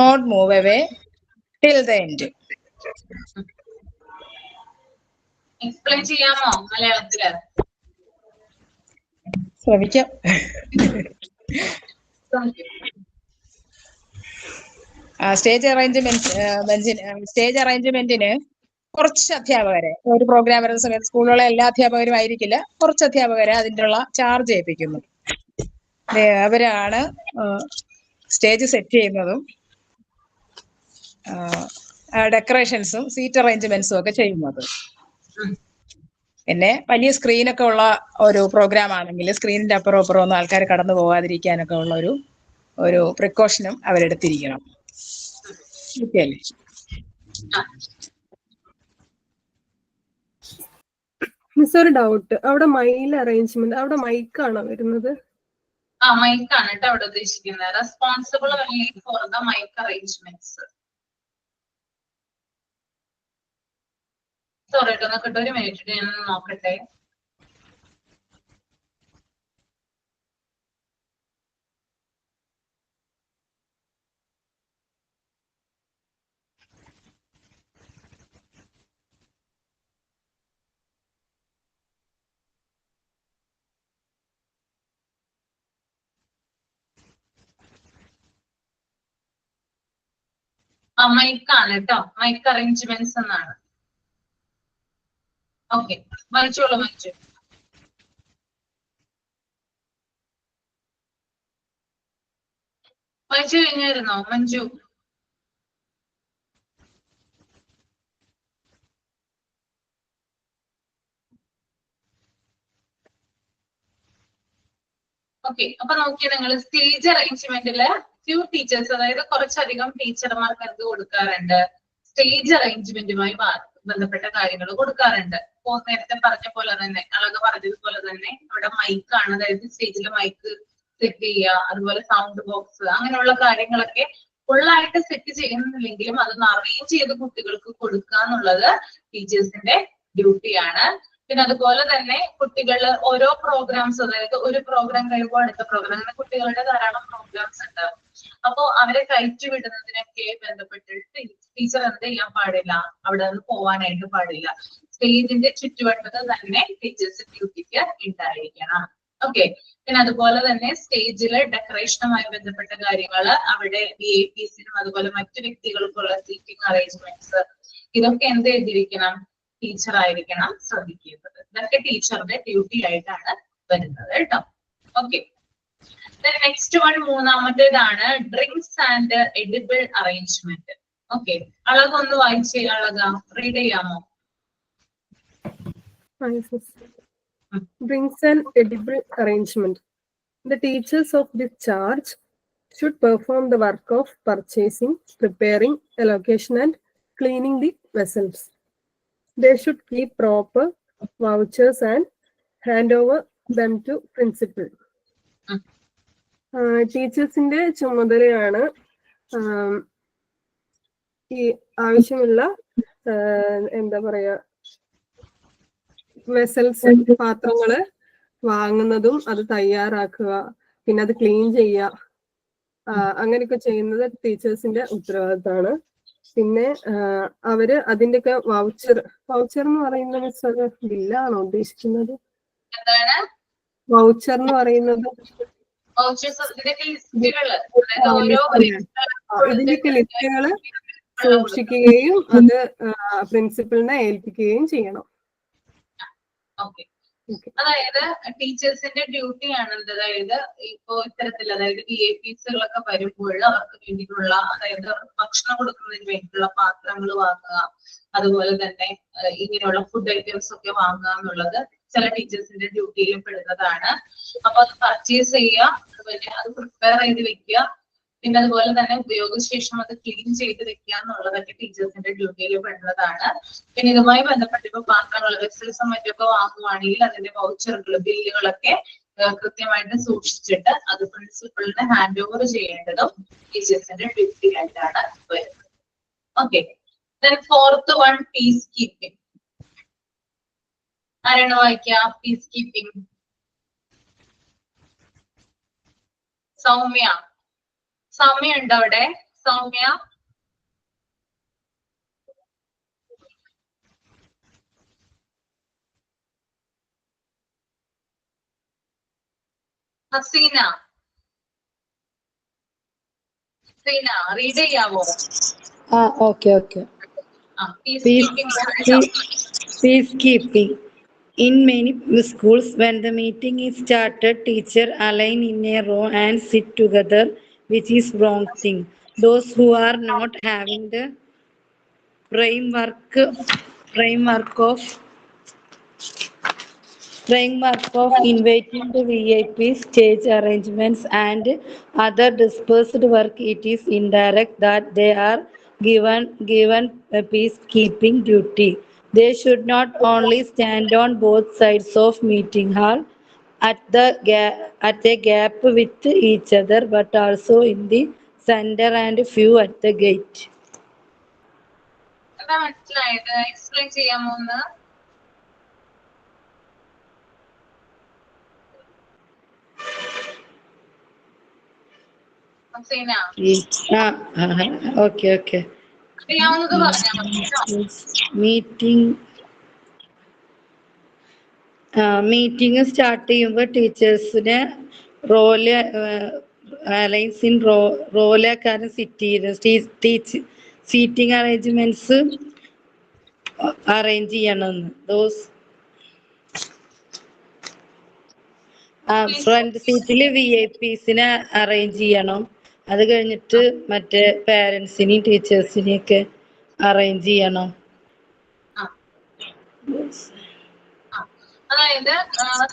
not move away till the end. Explain ചെയ്യാമോ മലയാളത്തില്? ശ്രമിക്കാം. Stage അറേഞ്ച്മെന്റിന് കുറച്ച് അധ്യാപകരെ, ഒരു programme വരുന്ന സമയത്ത് സ്കൂളിലുള്ള എല്ലാ അധ്യാപകരും ആയിരിക്കില്ല, കുറച്ച് അധ്യാപകരെ അതിൻ്റെയുള്ള ചാർജ് ഏൽപ്പിക്കുന്നു. അവരാണ് സ്റ്റേജ് സെറ്റ് ചെയ്യുന്നതും ഡെക്കറേഷൻസും സീറ്റ് അറേഞ്ച്മെന്റ്സും ഒക്കെ ചെയ്യുന്നത്. പിന്നെ വലിയ സ്ക്രീനൊക്കെ ഉള്ള ഒരു പ്രോഗ്രാം ആണെങ്കിൽ സ്ക്രീനിന്റെ അപ്പുറം അപ്പുറം ഒന്നും ആൾക്കാർ കടന്നു പോകാതിരിക്കാനൊക്കെ ഉള്ള ഒരു പ്രിക്കോഷനും അവരെടുത്തിരിക്കണം. ഓക്കെ അല്ലേ? മിസ്, ഒരു ഡൗട്ട്. അവിടെ മൈൽ അറേഞ്ച്മെന്റ്, അവിടെ മൈക്കാണോ വരുന്നത്? മൈക്കാണ് കേട്ടോ അവിടെ ഉദ്ദേശിക്കുന്നത്. Responsible only for the mic arrangements. Sorry കേട്ടോ, നോക്കട്ടെ, ഒരു മിനിറ്റ് ഞാൻ നോക്കട്ടെ. മൈക്കാണ് കേട്ടോ, മൈക്ക് അറേഞ്ച്മെന്റ്സ് എന്നാണ്. ഓക്കെ, വായിച്ചോളൂ മഞ്ജു. വായിച്ചു കഴിഞ്ഞായിരുന്നോ മഞ്ജു? ഓക്കെ, അപ്പൊ നോക്കിയാൽ നിങ്ങൾ സ്റ്റേജ് അറേഞ്ച്മെന്റില് ഫ്യൂ ടീച്ചേഴ്സ്, അതായത് കുറച്ചധികം ടീച്ചർമാർക്ക് എന്ത് കൊടുക്കാറുണ്ട്, സ്റ്റേജ് അറേഞ്ച്മെന്റുമായി ബന്ധപ്പെട്ട കാര്യങ്ങൾ കൊടുക്കാറുണ്ട്. ഇപ്പോ നേരത്തെ പറഞ്ഞ പോലെ തന്നെ, അളക പറഞ്ഞതുപോലെ തന്നെ അവിടെ മൈക്കാണ്, അതായത് സ്റ്റേജിൽ മൈക്ക് സെറ്റ് ചെയ്യുക, അതുപോലെ സൗണ്ട് ബോക്സ്, അങ്ങനെയുള്ള കാര്യങ്ങളൊക്കെ ഫുള്ളായിട്ട് സെറ്റ് ചെയ്യുന്നില്ലെങ്കിലും അതൊന്ന് അറേഞ്ച് ചെയ്ത് കുട്ടികൾക്ക് കൊടുക്കുക എന്നുള്ളത് ടീച്ചേഴ്സിന്റെ ഡ്യൂട്ടിയാണ്. പിന്നെ അതുപോലെ തന്നെ കുട്ടികൾ ഓരോ പ്രോഗ്രാംസ്, അതായത് ഒരു പ്രോഗ്രാം കഴിയുമ്പോൾ അടുത്ത പ്രോഗ്രാം, അങ്ങനെ കുട്ടികളുടെ ധാരാളം പ്രോഗ്രാംസ് ഉണ്ടാവും. അപ്പോ അവരെ കയറ്റി വിടുന്നതിനൊക്കെ ബന്ധപ്പെട്ടിട്ട് ടീച്ചർ എന്ത് ചെയ്യാൻ പാടില്ല, അവിടെ നിന്ന് പോവാനായിട്ട് പാടില്ല. സ്റ്റേജിന്റെ ചുറ്റുവട്ടത്ത് തന്നെ ടീച്ചേഴ്സ് ഡ്യൂട്ടിക്ക് ഉണ്ടായിരിക്കണം. ഓക്കെ. പിന്നെ അതുപോലെ തന്നെ സ്റ്റേജിലെ ഡെക്കറേഷനുമായി ബന്ധപ്പെട്ട കാര്യങ്ങൾ, അവിടെ VIPസിനും അതുപോലെ മറ്റു വ്യക്തികൾക്കുള്ള സീറ്റിംഗ് അറേഞ്ച്മെന്റ്സ്, ഇതൊക്കെ എന്ത് ചെയ്തിരിക്കണം? ടീച്ചർ ആയിരിക്കണം ശ്രദ്ധിക്കേണ്ടത്. ഇതൊക്കെ ടീച്ചറുടെ ഡ്യൂട്ടി ആയിട്ടാണ് വരുന്നത് കേട്ടോ. ഓക്കെ. നെക്സ്റ്റ് വൺ, മൂന്നാമത്തേതാണ് drinks and edible arrangement. Okay, അളകൊന്ന് വായിച്ചേ. അളക റീഡ് ചെയ്യാമോ? Drinks and edible arrangement. The teachers of this charge should perform the work of purchasing, preparing, allocation, and cleaning the vessels. They should keep proper vouchers and hand over them to principal. ടീച്ചേഴ്സിന്റെ ചുമതലയാണ് ഈ ആവശ്യമുള്ള എന്താ പറയാ vessels, പാത്രങ്ങള് വാങ്ങുന്നതും അത് തയ്യാറാക്കുക, പിന്നെ അത് ക്ലീൻ ചെയ്യുക, അങ്ങനെയൊക്കെ ചെയ്യുന്നത് ടീച്ചേഴ്സിന്റെ ഉത്തരവാദിത്തമാണ്. പിന്നെ അവര് അതിന്റെയൊക്കെ വൗച്ചർ എന്ന് പറയുന്നത് ബില്ലാണോ ഉദ്ദേശിക്കുന്നത്? വൗച്ചർ എന്ന് പറയുന്നത് ഇതിന്റെയൊക്കെ ലിസ്റ്റുകള് സൂക്ഷിക്കുകയും അത് പ്രിൻസിപ്പലിനെ ഏൽപ്പിക്കുകയും ചെയ്യണം. ഓക്കെ. അതായത് ടീച്ചേഴ്സിന്റെ ഡ്യൂട്ടി ആണ്. അതായത് ഇപ്പോ ഇത്തരത്തിൽ, അതായത് VIPസുകളൊക്കെ വരുമ്പോൾ അവർക്ക് വേണ്ടിയിട്ടുള്ള, അതായത് ഭക്ഷണം കൊടുക്കുന്നതിന് വേണ്ടിയിട്ടുള്ള പാത്രങ്ങൾ വാങ്ങുക, അതുപോലെ തന്നെ ഇങ്ങനെയുള്ള ഫുഡ് ഐറ്റംസ് ഒക്കെ വാങ്ങുക എന്നുള്ളത് ചില ടീച്ചേഴ്സിന്റെ ഡ്യൂട്ടിയിൽ പെടുന്നതാണ്. അപ്പൊ അത് പർച്ചേസ് ചെയ്യുക, അതുപോലെ അത് പ്രിപ്പയർ ചെയ്ത് വെക്കുക, പിന്നെ അതുപോലെ തന്നെ ഉപയോഗശേഷം അത് ക്ലീൻ ചെയ്ത് വെക്കുക എന്നുള്ളതൊക്കെ ടീച്ചേഴ്സിന്റെ ഡ്യൂട്ടിയിൽ പെടുന്നതാണ്. പിന്നെ ഇതുമായി ബന്ധപ്പെട്ട് ഇപ്പൊ പാത്രങ്ങൾ, വെസൽസും മറ്റൊക്കെ വാങ്ങുവാണെങ്കിൽ അതിന്റെ വൗച്ചറുകൾ, ബില്ലുകളൊക്കെ കൃത്യമായിട്ട് സൂക്ഷിച്ചിട്ട് അത് പ്രിൻസിപ്പളിന് ഹാൻഡ് ഓവർ ചെയ്യേണ്ടതും ടീച്ചേഴ്സിന്റെ ഡ്യൂട്ടി ആയിട്ടാണ് വരുന്നത്. Okay. Fourth one, peacekeeping. ആരാണ് വായിക്കുക? Peacekeeping. സൗമ്യ ഉണ്ടോ അവിടെ? സൗമ്യ. ഹസീന റീഡ് ചെയ്യാവോ? Peacekeeping. In many schools, when the meeting is started, teachers align in a row and sit together, which is wrong thing. Those who are not having the framework of inviting the VIPs, stage arrangements, and other dispersed work, it is indirect that they are given a peacekeeping duty. They should not only stand on both sides of meeting hall at a gap with each other, but also in the center and few at the gate. മനസ്സിലായത്? Explain ചെയ്യാമോ ഒന്ന്? Okay. Meeting start ചെയ്യുമ്പോൾ ടീച്ചേഴ്സിനെ റോലേക്കാരും seating arrangements arrange ചെയ്യണമെന്ന്. Front സീറ്റില് VIPസിനെ arrange ചെയ്യണം. അത് കഴിഞ്ഞിട്ട് മറ്റേ പാരന്റ്സിനെയും ടീച്ചേഴ്സിനെയും ഒക്കെ അറേഞ്ച് ചെയ്യണം. അതായത്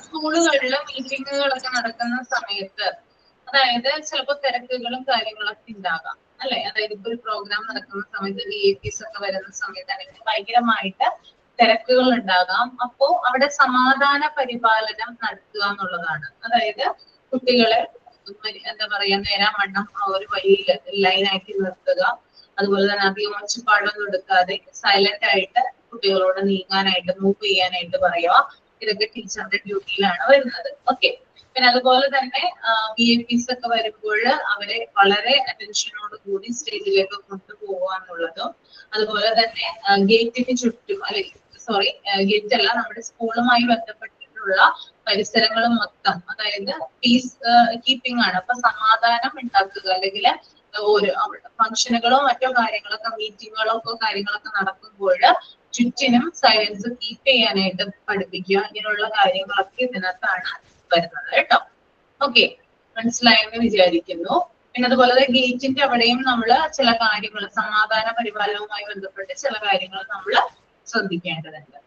സ്കൂളുകളിൽ മീറ്റിങ്ങുകളൊക്കെ നടക്കുന്ന സമയത്ത്, അതായത് ചിലപ്പോൾ തിരക്കുകളും കാര്യങ്ങളൊക്കെ ഉണ്ടാകാം അല്ലെ? അതായത് ഇപ്പൊ ഒരു പ്രോഗ്രാം നടക്കുന്ന സമയത്ത് VIPs ഒക്കെ വരുന്ന സമയത്ത് അല്ലെങ്കിൽ ഭയങ്കരമായിട്ട് തിരക്കുകൾ ഉണ്ടാകാം. അപ്പോ അവിടെ സമാധാന പരിപാലനം നടത്തുക എന്നുള്ളതാണ്. അതായത് കുട്ടികളെ എന്താ പറയാ, നേരാവണ്ണം ആ ഒരു വഴിയിൽ ലൈനാക്കി നിർത്തുക. അതുപോലെ തന്നെ അധികം ഒച്ചപ്പാടൊന്നും എടുക്കാതെ സൈലന്റ് ആയിട്ട് കുട്ടികളോട് നീങ്ങാനായിട്ട്, മൂവ് ചെയ്യാനായിട്ട് പറയുക. ഇതൊക്കെ ടീച്ചറിന്റെ ഡ്യൂട്ടിയിലാണ് വരുന്നത്. ഓക്കെ. പിന്നെ അതുപോലെ തന്നെ VIPs ഒക്കെ വരുമ്പോൾ അവരെ വളരെ അറ്റൻഷനോട് കൂടി സ്റ്റേജിലേക്ക് കൊണ്ടുപോകുക എന്നുള്ളതും, അതുപോലെ തന്നെ ഗേറ്റിന് ചുറ്റും, ഗേറ്റ് അല്ല, നമ്മുടെ സ്കൂളുമായി ബന്ധപ്പെട്ടിട്ടുള്ള പരിസരങ്ങളും മൊത്തം, അതായത് പീസ് കീപ്പിംഗ് ആണ്. അപ്പൊ സമാധാനം ഉണ്ടാക്കുക, അല്ലെങ്കിൽ ഒരു ഫംഗ്ഷനുകളോ മറ്റോ കാര്യങ്ങളൊക്കെ മീറ്റിങ്ങുകളോ കാര്യങ്ങളൊക്കെ നടക്കുമ്പോൾ ചുറ്റിനും സൈലൻസ് കീപ്പ് ചെയ്യാനായിട്ട് പഠിപ്പിക്കുക. ഇങ്ങനെയുള്ള കാര്യങ്ങളൊക്കെ ഇതിനകത്താണ് വരുന്നത് കേട്ടോ. ഓക്കെ, മനസ്സിലായെന്ന് വിചാരിക്കുന്നു. പിന്നെ അതുപോലെ ഗേറ്റിന്റെ അവിടെയും നമ്മൾ ചില കാര്യങ്ങൾ സമാധാന പരിപാലനവുമായി ബന്ധപ്പെട്ട് ചില കാര്യങ്ങൾ നമ്മൾ ശ്രദ്ധിക്കേണ്ടതുണ്ട്.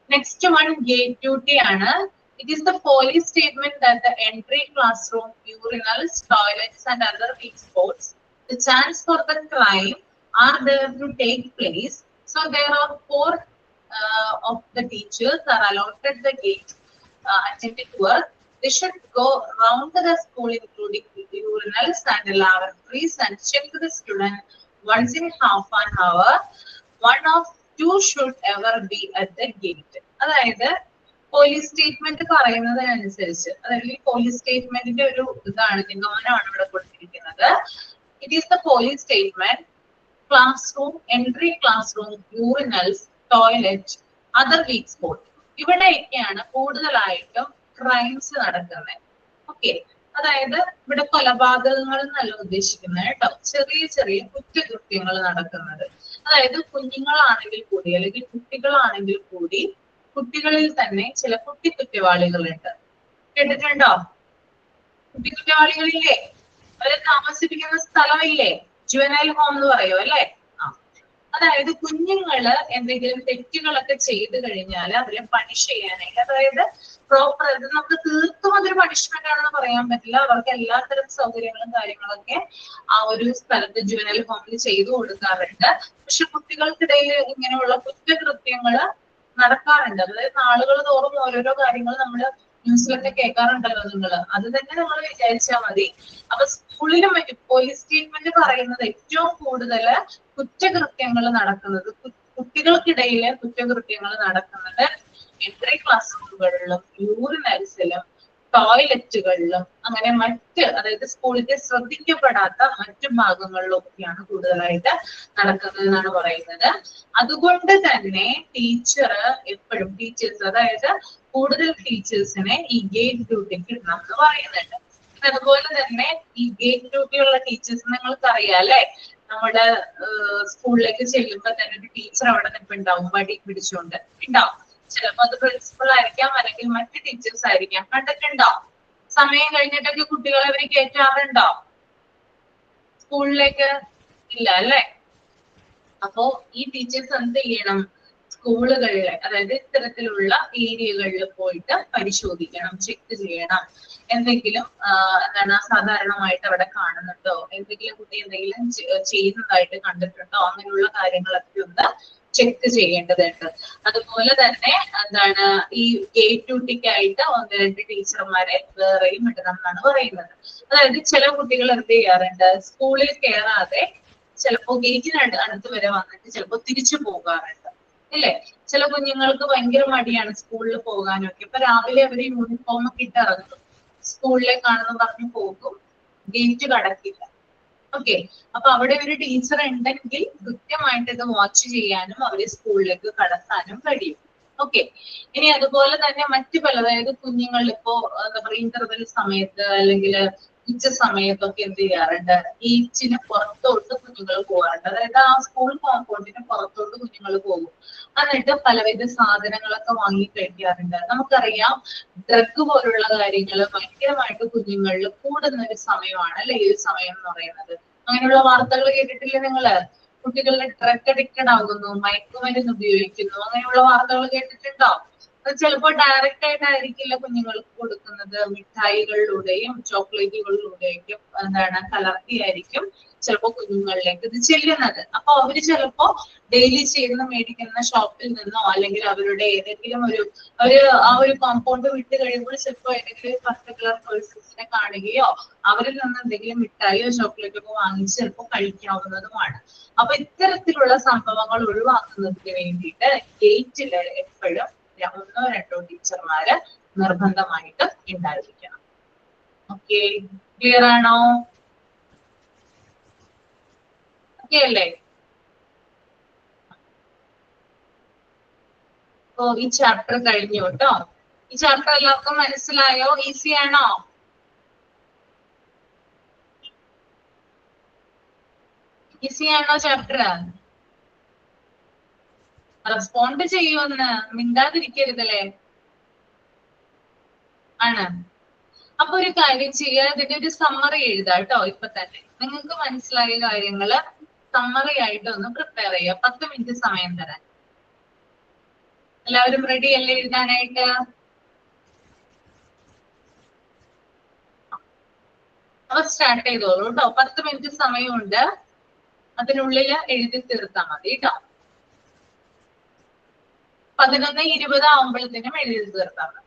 നെക്സ്റ്റ് വൺ ഗേറ്റ് ഡ്യൂട്ടി ആണ്. It is the police statement that the entry classroom, urinals, toilets and other weak spots, the chance for the crime are there to take place. So there are 4 of the teachers are allotted the gate attending to work. They should go round the school including urinals and lavatories and check the student once in half an hour. One of 2 should ever be at the gate. അതായത് police statement പറയുന്നതിനനുസരിച്ച്, അതായത് police സ്റ്റേറ്റ്മെന്റിന്റെ ഒരു ഇതാണ്, നിഗമനമാണ് ഇവിടെ കൊടുത്തിരിക്കുന്നത്. It is the police statement, classroom, entry classroom, urinals, toilet, other weak spot, ഇവിടെയൊക്കെയാണ് കൂടുതലായിട്ടും ക്രൈംസ് നടക്കുന്നത്. ഓക്കെ, അതായത് ഇവിടെ കൊലപാതകങ്ങൾ എന്നല്ല ഉദ്ദേശിക്കുന്നത് കേട്ടോ, ചെറിയ ചെറിയ കുറ്റകൃത്യങ്ങൾ നടക്കുന്നത്. അതായത് കുഞ്ഞുങ്ങളാണെങ്കിൽ കൂടി അല്ലെങ്കിൽ കുട്ടികളാണെങ്കിൽ കൂടി കുട്ടികളിൽ തന്നെ ചില കുട്ടി കുറ്റവാളികളുണ്ട്. കേട്ടിട്ടുണ്ടോ? കുട്ടി കുറ്റവാളികളില്ലേ? അവരെ താമസിപ്പിക്കുന്ന സ്ഥലമില്ലേ? ജുവനൈൽ ഹോം എന്ന് പറയോ അല്ലേ? അതായത് കുഞ്ഞുങ്ങള് എന്തെങ്കിലും തെറ്റുകളൊക്കെ ചെയ്തു കഴിഞ്ഞാൽ അവരെ പണിഷ് ചെയ്യാനായിട്ട്, അതായത് പ്രോപ്പർ, ഇത് നമുക്ക് തീർത്തും അതൊരു പണിഷ്മെന്റ് ആണെന്ന് പറയാൻ പറ്റില്ല. അവർക്ക് എല്ലാത്തരം സൗകര്യങ്ങളും കാര്യങ്ങളൊക്കെ ആ ഒരു സ്ഥലത്ത് ജുവനൈൽ ഹോമിൽ ചെയ്തു കൊടുക്കാറുണ്ട്. പക്ഷെ കുട്ടികൾക്കിടയിൽ ഇങ്ങനെയുള്ള കുറ്റകൃത്യങ്ങള് നടക്കാറുണ്ട്. അതായത് നാളുകൾ തോറും ഓരോരോ കാര്യങ്ങൾ നമ്മൾ ന്യൂസിലൊക്കെ കേൾക്കാറുണ്ടല്ലോ നിങ്ങൾ, അത് തന്നെ നമ്മൾ വിചാരിച്ചാൽ മതി. അപ്പൊ സ്കൂളിലും പോലീസ് സ്റ്റേറ്റ്മെന്റ് പറയുന്നത് ഏറ്റവും കൂടുതൽ കുറ്റകൃത്യങ്ങൾ നടക്കുന്നത്, കുട്ടികൾക്കിടയിലെ കുറ്റകൃത്യങ്ങൾ നടക്കുന്നത് എൻട്രി ക്ലാസ് റൂമുകളിലും യൂറിനൽസിലും ടോയ്ലറ്റുകളിലും അങ്ങനെ മറ്റ്, അതായത് സ്കൂളിന്റെ ശ്രദ്ധിക്കപ്പെടാത്ത മറ്റു ഭാഗങ്ങളിലൊക്കെയാണ് കൂടുതലായിട്ട് നടക്കുന്നത് എന്നാണ് പറയുന്നത്. അതുകൊണ്ട് തന്നെ ടീച്ചർ എപ്പോഴും, ടീച്ചേഴ്സ് അതായത് കൂടുതൽ ടീച്ചേഴ്സിനെ ഈ ഗേറ്റ് ഡ്യൂട്ടിക്ക് ഇടണം എന്ന് പറയുന്നുണ്ട്. അതുപോലെ തന്നെ ഈ ഗേറ്റ് ഡ്യൂട്ടി ഉള്ള ടീച്ചേഴ്സ് നിങ്ങൾക്ക് അറിയാം അല്ലെ, നമ്മുടെ സ്കൂളിലേക്ക് ചെല്ലുമ്പോ തന്നെ ഒരു ടീച്ചർ അവിടെ നിൽപ്പുണ്ടാവും, വടി പിടിച്ചുകൊണ്ട് ഉണ്ടാവും. ചിലപ്പോ അത് പ്രിൻസിപ്പൾ ആയിരിക്കാം, അല്ലെങ്കിൽ മറ്റ് ടീച്ചേഴ്സ് ആയിരിക്കാം. കണ്ടിട്ടുണ്ടോ? സമയം കഴിഞ്ഞിട്ടൊക്കെ കുട്ടികളെ അവർ കയറ്റാറുണ്ടോ സ്കൂളിലേക്ക്? ഇല്ല അല്ലെ? അപ്പോ ഈ ടീച്ചേഴ്സ് എന്ത് ചെയ്യണം? സ്കൂളുകളിലെ, അതായത് ഇത്തരത്തിലുള്ള ഏരിയകളിൽ പോയിട്ട് പരിശോധിക്കണം, ചെക്ക് ചെയ്യണം. എന്തെങ്കിലും എന്താണ് സാധാരണമായിട്ട് അവിടെ കാണുന്നുണ്ടോ, എന്തെങ്കിലും കുട്ടി എന്തെങ്കിലും ചെയ്യുന്നതായിട്ട് കണ്ടിട്ടുണ്ടോ, അങ്ങനെയുള്ള കാര്യങ്ങളൊക്കെ ഒന്ന് ചെക്ക് ചെയ്യേണ്ടതുണ്ട്. അതുപോലെ തന്നെ എന്താണ് ഈ ഗേറ്റ് ഡ്യൂട്ടിക്കായിട്ട് 1-2 ടീച്ചർമാരെ വേറെയും ഇടണം എന്നാണ് പറയുന്നത്. അതായത് ചില കുട്ടികൾ എന്ത് ചെയ്യാറുണ്ട്, സ്കൂളിൽ കയറാതെ ചിലപ്പോ ഗേറ്റിന് അടുത്ത് വരെ വന്നിട്ട് ചിലപ്പോ തിരിച്ചു പോകാറുണ്ട് ഇല്ലേ? ചില കുഞ്ഞുങ്ങൾക്ക് ഭയങ്കര മടിയാണ് സ്കൂളിൽ പോകാനൊക്കെ. ഇപ്പൊ രാവിലെ അവര് യൂണിഫോം ഒക്കെ ഇട്ട് ഇറങ്ങും, സ്കൂളിലേക്കാണെന്ന് പറഞ്ഞു പോകും, ഗേറ്റ് കടക്കില്ല. ഓക്കെ, അപ്പൊ അവിടെ ഒരു ടീച്ചർ ഉണ്ടെങ്കിൽ കൃത്യമായിട്ട് ഇത് വാച്ച് ചെയ്യാനും അവരെ സ്കൂളിലേക്ക് കടത്താനും കഴിയും. ഓക്കെ, ഇനി അതുപോലെ തന്നെ മറ്റു പല, അതായത് കുഞ്ഞുങ്ങൾ ഇപ്പോ എന്താ പറയുക ഇന്റർവെൽ സമയത്ത് അല്ലെങ്കിൽ ഉച്ച സമയത്തൊക്കെ എന്ത് ചെയ്യാറുണ്ട്, ഗേറ്റിന് പുറത്തോട്ട് കുഞ്ഞുങ്ങൾ പോകാറുണ്ട്. അതായത് ആ സ്കൂൾ കോമ്പൗണ്ടിന് പുറത്തോട്ട് കുഞ്ഞുങ്ങൾ പോകും. എന്നിട്ട് പലവിധ സാധനങ്ങളൊക്കെ വാങ്ങി കഴിക്കാറുണ്ട്. നമുക്കറിയാം ഡ്രഗ് പോലുള്ള കാര്യങ്ങൾ ഭയങ്കരമായിട്ട് കുഞ്ഞുങ്ങളിൽ കൂടുന്ന ഒരു സമയമാണ് അല്ലെ ഈ ഒരു സമയം എന്ന് പറയുന്നത്. അങ്ങനെയുള്ള വാർത്തകൾ കേട്ടിട്ടില്ലേ നിങ്ങള്? കുട്ടികളുടെ ഡ്രഗ് അഡിക്റ്റഡ് ആകുന്നു, മയക്കുമരുന്ന് ഉപയോഗിക്കുന്നു, അങ്ങനെയുള്ള വാർത്തകൾ കേട്ടിട്ടുണ്ടോ? അത് ചിലപ്പോൾ ഡയറക്റ്റ് ആയിട്ടായിരിക്കില്ല കുഞ്ഞുങ്ങൾക്ക് കൊടുക്കുന്നത്, മിഠായികളിലൂടെയും ചോക്ലേറ്റുകളിലൂടെയും എന്താണ് കലർത്തിയായിരിക്കും ചിലപ്പോൾ കുഞ്ഞുങ്ങളിലേക്ക് ഇത് ചെല്ലുന്നത്. അപ്പൊ അവര് ചിലപ്പോ ഡെയിലി ചെയ്യുന്ന മേടിക്കുന്ന ഷോപ്പിൽ നിന്നോ അല്ലെങ്കിൽ അവരുടെ ഏതെങ്കിലും അവര് ആ ഒരു കോമ്പൗണ്ട് വിട്ട് കഴിയുമ്പോൾ ചിലപ്പോൾ ഏതെങ്കിലും പർട്ടിക്കുലർ പേഴ്സൺസിനെ കാണുകയോ അവരിൽ നിന്ന് എന്തെങ്കിലും മിഠായിയോ ചോക്ലേറ്റോ ഒക്കെ വാങ്ങിച്ച് ചിലപ്പോൾ കഴിക്കാവുന്നതുമാണ്. അപ്പൊ ഇത്തരത്തിലുള്ള സംഭവങ്ങൾ ഒഴിവാക്കുന്നതിന് വേണ്ടിയിട്ട് ഗേറ്റില് എപ്പോഴും 1-2 ടീച്ചർമാര് നിർബന്ധമായിട്ട് ഉണ്ടായിരിക്കണം. ഓക്കെ, ക്ലിയർ ആണോ? ഓക്കെ അല്ലേ? ഈ ചാപ്റ്റർ കഴിഞ്ഞു കേട്ടോ. ഈ ചാപ്റ്റർ എല്ലാവർക്കും മനസ്സിലായോ? ഈസി ആണോ? ഈസി ആണോ ചാപ്റ്റർ? റെസ്പോണ്ട് ചെയ്യുമെന്ന് മിണ്ടാതിരിക്കരുതല്ലേ. ആണ്. അപ്പൊ ഒരു കാര്യം ചെയ്യുക, ഇതിന്റെ ഒരു സമ്മറി എഴുതാം കേട്ടോ. ഇപ്പൊ തന്നെ നിങ്ങൾക്ക് മനസ്സിലായ കാര്യങ്ങള് സമ്മറി ആയിട്ട് ഒന്ന് പ്രിപ്പയർ ചെയ്യുക. 10 മിനിറ്റ് സമയം തരാൻ. എല്ലാവരും റെഡി അല്ലേ എഴുതാനായിട്ട്? അപ്പൊ സ്റ്റാർട്ട് ചെയ്തോളൂ കേട്ടോ. 10 മിനിറ്റ് സമയമുണ്ട്, അതിനുള്ളിൽ എഴുതി തീർത്താൽ മതി കേട്ടോ. 11:20 ആവുമ്പോഴത്തേനും എഴുതി തീർത്താൽ മതി.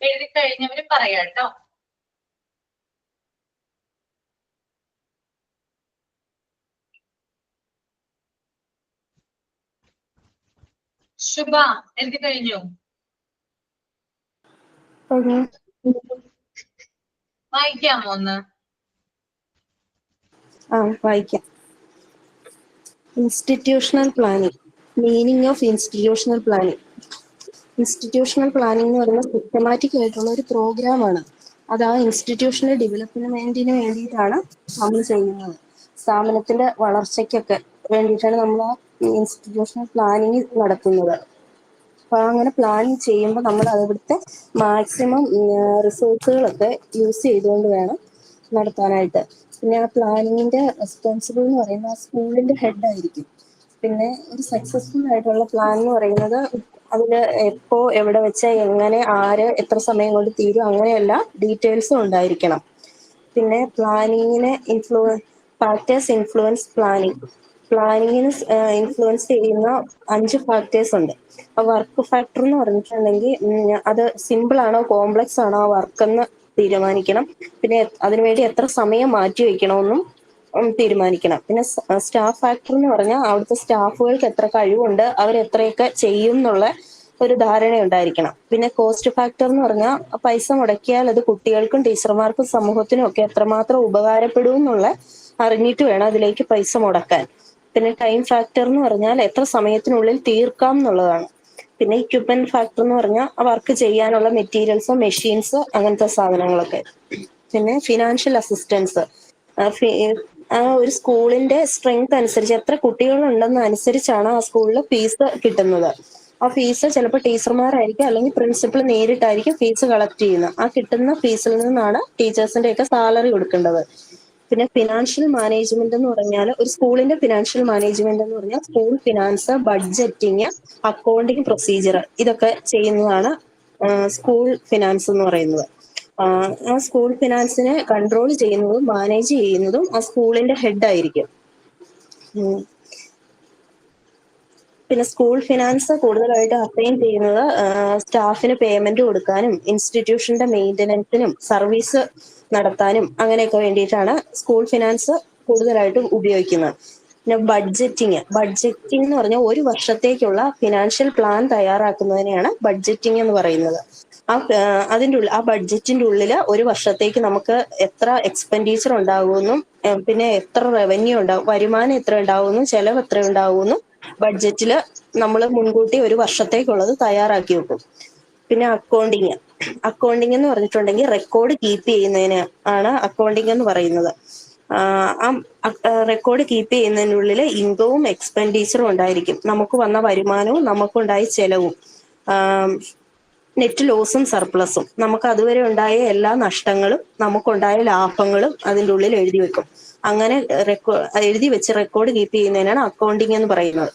എഴുതി കഴിഞ്ഞവര് പറയാം കേട്ടോ. ശുഭ എഴുതി കഴിഞ്ഞു? വായിക്കാമോ ഒന്ന്? വായിക്കാം. Institutional planning. Meaning of institutional planning. Institutional planning എന്ന് പറയുന്നത് സിസ്റ്റമാറ്റിക് ആയിട്ടുള്ള ഒരു പ്രോഗ്രാമാണ്. അത് ആ ഇൻസ്റ്റിറ്റ്യൂഷണൽ ഡെവലപ്മെന്റിന് വേണ്ടിയിട്ടാണ് നമ്മൾ ചെയ്യുന്നത്. സ്ഥാപനത്തിന്റെ വളർച്ചയ്ക്കൊക്കെ വേണ്ടിയിട്ടാണ് നമ്മൾ ആ ഇൻസ്റ്റിറ്റ്യൂഷണൽ പ്ലാനിങ് നടത്തുന്നത്. അപ്പൊ അങ്ങനെ പ്ലാൻ ചെയ്യുമ്പോൾ നമ്മൾ അവിടുത്തെ മാക്സിമം റിസോഴ്സുകളൊക്കെ യൂസ് ചെയ്തുകൊണ്ട് വേണം നടത്താനായിട്ട്. പിന്നെ ആ പ്ലാനിങ്ങിന്റെ റെസ്പോൺസിബിൾ എന്ന് പറയുന്നത് ആ സ്കൂളിന്റെ ഹെഡ് ആയിരിക്കും. പിന്നെ ഒരു സക്സസ്ഫുൾ ആയിട്ടുള്ള പ്ലാൻ എന്ന് പറയുന്നത് അതിൽ എപ്പോ എവിടെ വെച്ച് എങ്ങനെ ആര് എത്ര സമയം കൊണ്ട് തീരും അങ്ങനെയുള്ള ഡീറ്റെയിൽസും ഉണ്ടായിരിക്കണം. പിന്നെ പ്ലാനിങ്ങിനെ ഫാക്ടേഴ്സ് ഇൻഫ്ലുവൻസ് പ്ലാനിങ്. പ്ലാനിങ്ങിന് ഇൻഫ്ലുവൻസ് ചെയ്യുന്ന 5 ഫാക്ടേഴ്സ് ഉണ്ട്. ആ വർക്ക് ഫാക്ടർ എന്ന് പറഞ്ഞിട്ടുണ്ടെങ്കിൽ അത് സിമ്പിൾ ആണോ കോംപ്ലക്സ് ആണോ ആ വർക്ക് എന്ന് തീരുമാനിക്കണം. പിന്നെ അതിനുവേണ്ടി എത്ര സമയം മാറ്റി വെക്കണമെന്നും തീരുമാനിക്കണം. പിന്നെ സ്റ്റാഫ് ഫാക്ടർ എന്ന് പറഞ്ഞാൽ അവിടുത്തെ സ്റ്റാഫുകൾക്ക് എത്ര കഴിവുണ്ട്, അവരെത്രയൊക്കെ ചെയ്യും എന്നുള്ള ഒരു ധാരണ ഉണ്ടായിരിക്കണം. പിന്നെ കോസ്റ്റ് ഫാക്ടർ എന്ന് പറഞ്ഞാൽ പൈസ മുടക്കിയാൽ അത് കുട്ടികൾക്കും ടീച്ചർമാർക്കും സമൂഹത്തിനും ഒക്കെ എത്രമാത്രം ഉപകാരപ്പെടും എന്നുള്ള അറിഞ്ഞിട്ട് വേണം അതിലേക്ക് പൈസ മുടക്കാൻ. പിന്നെ ടൈം ഫാക്ടർ എന്ന് പറഞ്ഞാൽ എത്ര സമയത്തിനുള്ളിൽ തീർക്കാം എന്നുള്ളതാണ്. പിന്നെ ഇക്വിപ്മെന്റ് ഫാക്ടർ എന്ന് പറഞ്ഞാൽ വർക്ക് ചെയ്യാനുള്ള മെറ്റീരിയൽസ്, മെഷീൻസ്, അങ്ങനത്തെ സാധനങ്ങളൊക്കെ. പിന്നെ ഫിനാൻഷ്യൽ അസിസ്റ്റൻസ്. ഒരു സ്കൂളിന്റെ സ്ട്രെങ്ത് അനുസരിച്ച് എത്ര കുട്ടികളുണ്ടെന്ന് അനുസരിച്ചാണ് ആ സ്കൂളിൽ ഫീസ് കിട്ടുന്നത്. ആ ഫീസ് ചിലപ്പോൾ ടീച്ചർമാരായിരിക്കും അല്ലെങ്കിൽ പ്രിൻസിപ്പൾ നേരിട്ടായിരിക്കും ഫീസ് കളക്ട് ചെയ്യുന്നത്. ആ കിട്ടുന്ന ഫീസിൽ നിന്നാണ് ടീച്ചേഴ്സിന്റെ ഒക്കെ സാലറി കൊടുക്കേണ്ടത്. പിന്നെ ഫിനാൻഷ്യൽ മാനേജ്മെന്റ് എന്ന് പറഞ്ഞാൽ ഒരു സ്കൂളിന്റെ ഫിനാൻഷ്യൽ മാനേജ്മെന്റ് എന്ന് പറഞ്ഞാൽ school finance, budgeting, accounting procedure ഇതൊക്കെ ചെയ്യുന്നതാണ് സ്കൂൾ ഫിനാൻസ് എന്ന് പറയുന്നത്. ആ സ്കൂൾ ഫിനാൻസിനെ കൺട്രോൾ ചെയ്യുന്നതും മാനേജ് ചെയ്യുന്നതും ആ സ്കൂളിന്റെ ഹെഡ് ആയിരിക്കും. പിന്നെ സ്കൂൾ ഫിനാൻസ് കൂടുതലായിട്ട് അസൈൻ ചെയ്യുന്നത് സ്റ്റാഫിന് പേയ്മെന്റ് കൊടുക്കാനും ഇൻസ്റ്റിറ്റ്യൂഷന്റെ മെയിൻ്റനൻസിനും സർവീസ് നടത്താനും അങ്ങനെയൊക്കെ വേണ്ടിയിട്ടാണ് സ്കൂൾ ഫിനാൻസ് കൂടുതലായിട്ടും ഉപയോഗിക്കുന്നത്. പിന്നെ ബഡ്ജറ്റിങ് എന്ന് പറഞ്ഞാൽ ഒരു വർഷത്തേക്കുള്ള ഫിനാൻഷ്യൽ പ്ലാൻ തയ്യാറാക്കുന്നതിനെയാണ് ബഡ്ജറ്റിംഗ് എന്ന് പറയുന്നത്. ആ ബഡ്ജറ്റിന്റെ ഉള്ളിൽ ഒരു വർഷത്തേക്ക് നമുക്ക് എത്ര എക്സ്പെൻഡിച്ചർ ഉണ്ടാകുമെന്നും പിന്നെ എത്ര റവന്യൂ ഉണ്ടാവും, വരുമാനം എത്ര ഉണ്ടാകുമെന്നും ചെലവ് എത്ര ഉണ്ടാകുമെന്നും ബഡ്ജറ്റിൽ നമ്മൾ മുൻകൂട്ടി ഒരു വർഷത്തേക്കുള്ളത് തയ്യാറാക്കി വെക്കും. പിന്നെ അക്കൗണ്ടിങ് എന്ന് പറഞ്ഞിട്ടുണ്ടെങ്കിൽ റെക്കോർഡ് കീപ്പ് ചെയ്യുന്നതിന് ആണ് അക്കൗണ്ടിങ് എന്ന് പറയുന്നത്. റെക്കോർഡ് കീപ്പ് ചെയ്യുന്നതിനുള്ളിൽ ഇൻകവും എക്സ്പെൻഡിച്ചറും ഉണ്ടായിരിക്കും. നമുക്ക് വന്ന വരുമാനവും നമുക്കുണ്ടായ ചെലവും, നെറ്റ് ലോസും സർപ്ലസും, നമുക്ക് അതുവരെ ഉണ്ടായ എല്ലാ നഷ്ടങ്ങളും നമുക്കുണ്ടായ ലാഭങ്ങളും അതിൻ്റെ ഉള്ളിൽ എഴുതി വെക്കും. അങ്ങനെ എഴുതി വെച്ച് റെക്കോർഡ് കീപ്പ് ചെയ്യുന്നതിനാണ് അക്കൗണ്ടിങ് എന്ന് പറയുന്നത്.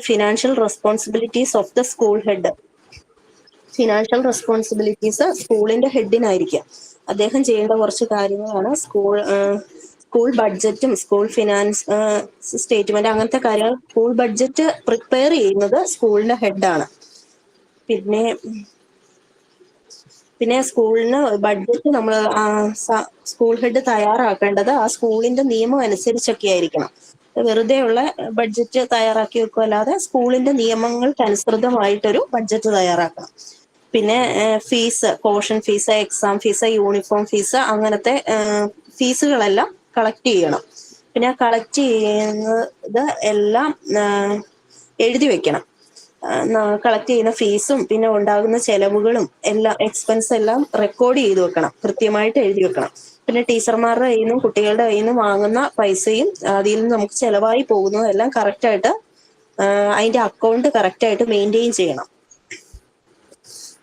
Financial responsibilities of the school head. Financial responsibilities സ്കൂളിന്റെ ഹെഡിനായിരിക്കും. അദ്ദേഹം ചെയ്യേണ്ട കുറച്ച് കാര്യങ്ങളാണ് സ്കൂൾ ബഡ്ജറ്റും സ്കൂൾ ഫിനാൻസ് സ്റ്റേറ്റ്മെന്റ് അങ്ങനത്തെ കാര്യങ്ങൾ. സ്കൂൾ ബഡ്ജറ്റ് പ്രിപ്പയർ ചെയ്യുന്നത് സ്കൂളിന്റെ ഹെഡാണ്. പിന്നെ സ്കൂളിന് ബഡ്ജറ്റ് നമ്മൾ സ്കൂൾ ഹെഡ് തയ്യാറാക്കേണ്ടത് ആ സ്കൂളിന്റെ നിയമം അനുസരിച്ചൊക്കെ ആയിരിക്കണം. വെറുതെയുള്ള ബഡ്ജറ്റ് തയ്യാറാക്കി വെക്കുക അല്ലാതെ സ്കൂളിന്റെ നിയമങ്ങൾക്ക് അനുസൃതമായിട്ടൊരു ബഡ്ജറ്റ് തയ്യാറാക്കണം. പിന്നെ fees, caution fees, exam fees, uniform fees, അങ്ങനത്തെ ഫീസുകളെല്ലാം കളക്ട് ചെയ്യണം. പിന്നെ കളക്ട് ചെയ്യുന്നത് എല്ലാം എഴുതി വെക്കണം. കളക്ട് ചെയ്യുന്ന ഫീസും പിന്നെ ഉണ്ടാകുന്ന ചെലവുകളും എല്ലാം എക്സ്പെൻസ് എല്ലാം റെക്കോർഡ് ചെയ്ത് വെക്കണം, കൃത്യമായിട്ട് എഴുതി വെക്കണം. പിന്നെ ടീച്ചർമാരുടെ കയ്യിൽ നിന്നും കുട്ടികളുടെ കയ്യിൽ നിന്നും വാങ്ങുന്ന പൈസയും അതിൽ നിന്ന് നമുക്ക് ചെലവായി പോകുന്നതും എല്ലാം കറക്റ്റായിട്ട് അതിന്റെ അക്കൗണ്ട് കറക്റ്റായിട്ട് മെയിൻറ്റെയിൻ ചെയ്യണം.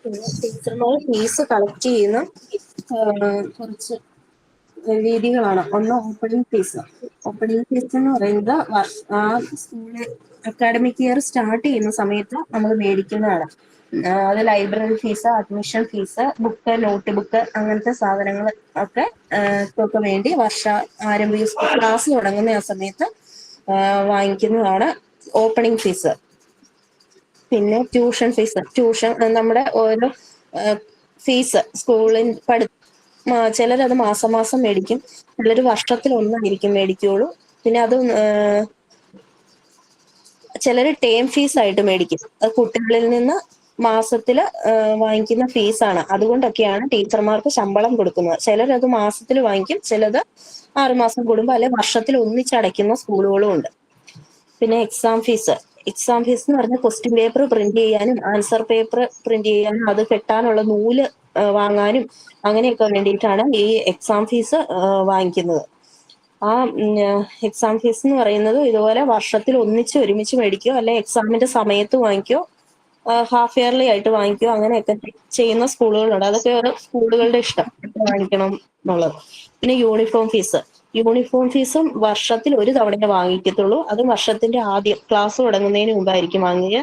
പിന്നെ ടീച്ചർമാർ ഫീസ് കളക്ട് ചെയ്യുന്ന കുറച്ച് രീതികളാണ്. ഒന്ന് ഓപ്പണിംഗ് ഫീസ്. ഓപ്പണിംഗ് ഫീസ് എന്ന് പറയുന്നത് ആ സ്കൂള് അക്കാഡമിക് ഇയർ സ്റ്റാർട്ട് ചെയ്യുന്ന സമയത്ത് നമ്മൾ മേടിക്കുന്നതാണ്. അത് library fees, admission fees, book, note book, അങ്ങനത്തെ സാധനങ്ങൾ ഒക്കെ വേണ്ടി ക്ലാസ് തുടങ്ങുന്ന ആ സമയത്ത് വാങ്ങിക്കുന്നതാണ് ഓപ്പണിംഗ് ഫീസ്. പിന്നെ ട്യൂഷൻ ഫീസ്. നമ്മുടെ ഓരോ ഫീസ് സ്കൂളിൽ ചിലരത് മാസം മാസം മേടിക്കും, ചിലർ വർഷത്തിൽ ഒന്നായിരിക്കും മേടിക്കുള്ളൂ. പിന്നെ അത് ചിലർ ടേം ഫീസ് ആയിട്ട് മേടിക്കും. അത് കുട്ടികളിൽ നിന്ന് മാസത്തിൽ വാങ്ങിക്കുന്ന ഫീസാണ്. അതുകൊണ്ടൊക്കെയാണ് ടീച്ചർമാർക്ക് ശമ്പളം കൊടുക്കുന്നത്. ചിലരത് മാസത്തിൽ വാങ്ങിക്കും, ചിലത് 6 മാസം കൂടുമ്പോൾ അല്ലെ വർഷത്തിൽ ഒന്നിച്ചടയ്ക്കുന്ന സ്കൂളുകളും ഉണ്ട്. പിന്നെ എക്സാം ഫീസ് എന്ന് പറഞ്ഞാൽ ക്വസ്റ്റ്യൻ പേപ്പർ പ്രിന്റ് ചെയ്യാനും ആൻസർ പേപ്പർ പ്രിന്റ് ചെയ്യാനും അത് കെട്ടാനുള്ള നൂല് വാങ്ങാനും അങ്ങനെയൊക്കെ വേണ്ടിയിട്ടാണ് ഈ എക്സാം ഫീസ് വാങ്ങിക്കുന്നത്. ആ എക്സാം ഫീസ് എന്ന് പറയുന്നത് ഇതുപോലെ വർഷത്തിൽ ഒരുമിച്ച് മേടിക്കോ, അല്ലെ എക്സാമിന്റെ സമയത്ത് വാങ്ങിക്കോ, ഹാഫ് ഇയർലി ആയിട്ട് വാങ്ങിക്കോ, അങ്ങനെയൊക്കെ ചെയ്യുന്ന സ്കൂളുകളുണ്ട്. അതൊക്കെ ഓരോ സ്കൂളുകളുടെ ഇഷ്ടം വാങ്ങിക്കണം എന്നുള്ളത്. പിന്നെ യൂണിഫോം ഫീസും വർഷത്തിൽ ഒരു തവണയെ വാങ്ങിക്കത്തുള്ളൂ. അത് വർഷത്തിന്റെ ആദ്യം ക്ലാസ് തുടങ്ങുന്നതിന് മുമ്പായിരിക്കും വാങ്ങുക.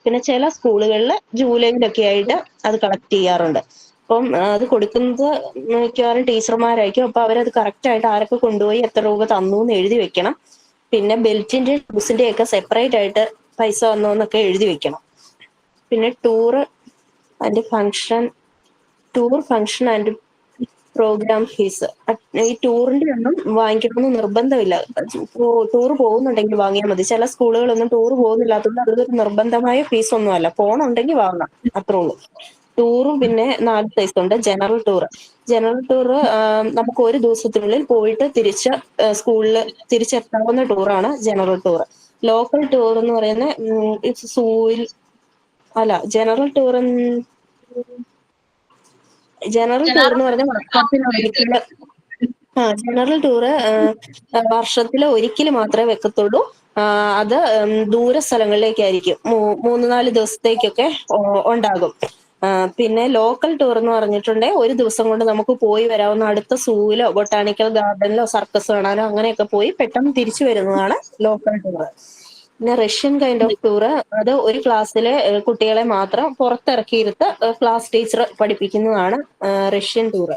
പിന്നെ ചില സ്കൂളുകളിൽ ജൂലൈയിലൊക്കെ ആയിട്ട് അത് കളക്ട് ചെയ്യാറുണ്ട്. അപ്പം അത് കൊടുക്കുന്നത് മിക്കവാറും ടീച്ചർമാരായിരിക്കും. അപ്പൊ അവരത് കറക്റ്റ് ആയിട്ട് ആരൊക്കെ കൊണ്ടുപോയി എത്ര രൂപ തന്നു എന്ന് എഴുതി വെക്കണം. പിന്നെ ബെൽറ്റിന്റെ ഷൂസിന്റെ ഒക്കെ സെപ്പറേറ്റ് ആയിട്ട് പൈസ വന്നോന്നൊക്കെ എഴുതി വെക്കണം. പിന്നെ tour function and programme fees. ഈ ടൂറിന്റെ ഒന്നും വാങ്ങിക്കണമെന്ന് നിർബന്ധമില്ല. ടൂർ പോകുന്നുണ്ടെങ്കിൽ വാങ്ങിയാൽ മതി. ചില സ്കൂളുകളൊന്നും ടൂർ പോകുന്നില്ലാത്തതുകൊണ്ട് അതൊരു നിർബന്ധമായ ഫീസ് ഒന്നും അല്ല. പോകണമെങ്കിൽ വാങ്ങാം, അത്രേ ഉള്ളൂ. ടൂറും പിന്നെ 4 സൈസ് ഉണ്ട്. ജനറൽ ടൂർ നമുക്ക് ഒരു ദിവസത്തിനുള്ളിൽ പോയിട്ട് സ്കൂളിൽ തിരിച്ചെത്താവുന്ന ടൂറാണ് ജനറൽ ടൂർ. ലോക്കൽ ടൂർ എന്ന് പറയുന്ന സൂയിൽ ജനറൽ ടൂർ എന്ന് പറഞ്ഞാൽ വർഷത്തിൽ ഒരിക്കൽ മാത്രമേ വെക്കത്തുള്ളൂ. അത് ദൂര സ്ഥലങ്ങളിലേക്കായിരിക്കും. 3-4 ദിവസത്തേക്കൊക്കെ ഉണ്ടാകും. പിന്നെ ലോക്കൽ ടൂർ എന്ന് പറഞ്ഞിട്ടുണ്ടെങ്കിൽ ഒരു ദിവസം കൊണ്ട് നമുക്ക് പോയി വരാവുന്ന അടുത്ത സൂവിലോ ബൊട്ടാണിക്കൽ ഗാർഡനിലോ സർക്കസ് കാണാനോ അങ്ങനെയൊക്കെ പോയി പെട്ടെന്ന് തിരിച്ചു വരുന്നതാണ് ലോക്കൽ ടൂർ. പിന്നെ റഷ്യൻ കൈൻഡ് ഓഫ് ടൂർ, അത് ഒരു ക്ലാസ്സിലെ കുട്ടികളെ മാത്രം പുറത്തിറക്കിയിരുത്ത് ക്ലാസ് ടീച്ചർ പഠിപ്പിക്കുന്നതാണ് റഷ്യൻ ടൂർ.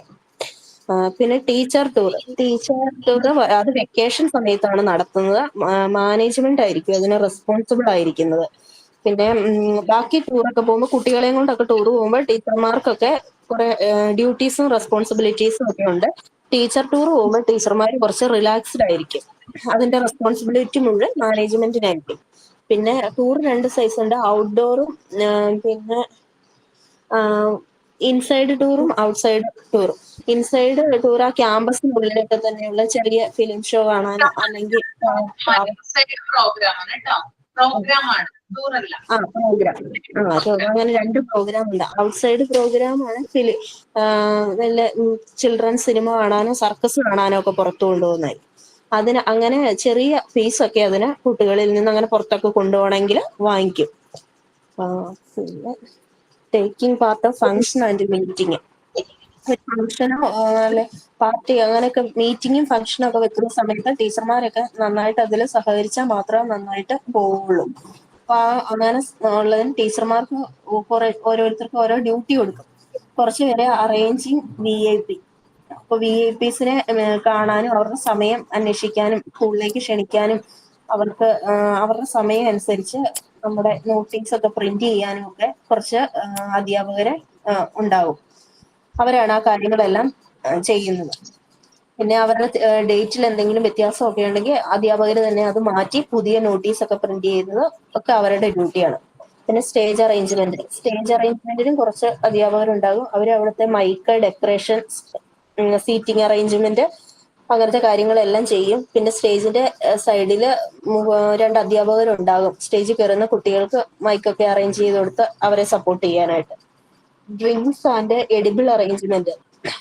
പിന്നെ ടീച്ചർ ടൂർ അത് വെക്കേഷൻ സമയത്താണ് നടത്തുന്നത്. മാനേജ്മെന്റ് ആയിരിക്കും അതിന് റെസ്പോൺസിബിൾ ആയിരിക്കുന്നത്. പിന്നെ ബാക്കി ടൂറൊക്കെ പോകുമ്പോൾ കുട്ടികളെയും കൊണ്ടൊക്കെ ടൂർ പോകുമ്പോൾ ടീച്ചർമാർക്കൊക്കെ കുറെ ഡ്യൂട്ടീസും റെസ്പോൺസിബിലിറ്റീസും ഒക്കെ ഉണ്ട്. ടീച്ചർ ടൂർ പോകുമ്പോൾ ടീച്ചർമാർ കുറച്ച് റിലാക്സ്ഡ് ആയിരിക്കും. അതിന്റെ റെസ്പോൺസിബിലിറ്റി മുഴുവൻ മാനേജ്മെന്റിനായിരിക്കും. പിന്നെ ടൂർ 2 സൈസ് ഉണ്ട്. ഔട്ട്ഡോറും പിന്നെ ഇൻസൈഡ് ടൂറും ഔട്ട്സൈഡ് ടൂറും. ഇൻസൈഡ് ടൂർ ആ ക്യാമ്പസിനുള്ളിലൊക്കെ തന്നെയുള്ള ചെറിയ ഫിലിം ഷോ കാണാനോ അല്ലെങ്കിൽ പ്രോഗ്രാം ആണ്, ടൂറല്ല. പ്രോഗ്രാം. അങ്ങനെ 2 പ്രോഗ്രാം ഉണ്ട്. ഔട്ട്സൈഡ് പ്രോഗ്രാം ആണ് വല്ല ചിൽഡ്രൻ സിനിമ കാണാനോ സർക്കസ് കാണാനോ ഒക്കെ പുറത്തു കൊണ്ടുപോകുന്നത്. അതിന് അങ്ങനെ ചെറിയ ഫീസൊക്കെ അതിന് കുട്ടികളിൽ നിന്ന് അങ്ങനെ പുറത്തൊക്കെ കൊണ്ടുപോകണമെങ്കിൽ വാങ്ങിക്കും. പിന്നെ taking part of function and meeting. ഫംഗ്ഷനോ അല്ലെ പാർട്ടി അങ്ങനെയൊക്കെ മീറ്റിങ്ങും ഫംഗ്ഷനും ഒക്കെ വെക്കുന്ന സമയത്ത് ടീച്ചർമാരൊക്കെ നന്നായിട്ട് അതിൽ സഹകരിച്ചാൽ മാത്രമേ നന്നായിട്ട് പോവുള്ളൂ. അപ്പൊ അങ്ങനെ ഉള്ളതിന് ടീച്ചർമാർക്ക് ഓരോരുത്തർക്കും ഓരോ ഡ്യൂട്ടി കൊടുക്കും. കുറച്ചുപേരെ അറേഞ്ചിങ് VIP. അപ്പൊ VIPസിനെ കാണാനും അവരുടെ സമയം അന്വേഷിക്കാനും സ്കൂളിലേക്ക് ക്ഷണിക്കാനും അവർക്ക് അവരുടെ സമയം അനുസരിച്ച് നമ്മുടെ നോട്ടീസ് ഒക്കെ പ്രിന്റ് ചെയ്യാനും ഒക്കെ കുറച്ച് അധ്യാപകരെ ഉണ്ടാവും. അവരാണ് ആ കാര്യങ്ങളെല്ലാം ചെയ്യുന്നത്. പിന്നെ അവരുടെ ഡേറ്റിൽ എന്തെങ്കിലും വ്യത്യാസമൊക്കെ ഉണ്ടെങ്കിൽ അധ്യാപകർ തന്നെ അത് മാറ്റി പുതിയ നോട്ടീസ് ഒക്കെ പ്രിന്റ് ചെയ്യുന്നത് ഒക്കെ അവരുടെ ഡ്യൂട്ടിയാണ്. പിന്നെ സ്റ്റേജ് അറേഞ്ച്മെന്റിനും കുറച്ച് അധ്യാപകരുണ്ടാകും. അവർ അവിടുത്തെ മൈക്ക്, ഡെക്കറേഷൻ, സീറ്റിംഗ് അറേഞ്ച്മെന്റ് അങ്ങനത്തെ കാര്യങ്ങളെല്ലാം ചെയ്യും. പിന്നെ സ്റ്റേജിന്റെ സൈഡില് 2 അധ്യാപകരുണ്ടാകും. സ്റ്റേജിൽ കയറുന്ന കുട്ടികൾക്ക് മൈക്കൊക്കെ അറേഞ്ച് ചെയ്ത് കൊടുത്ത് അവരെ സപ്പോർട്ട് ചെയ്യാനായിട്ട്. Drinks and edible arrangement.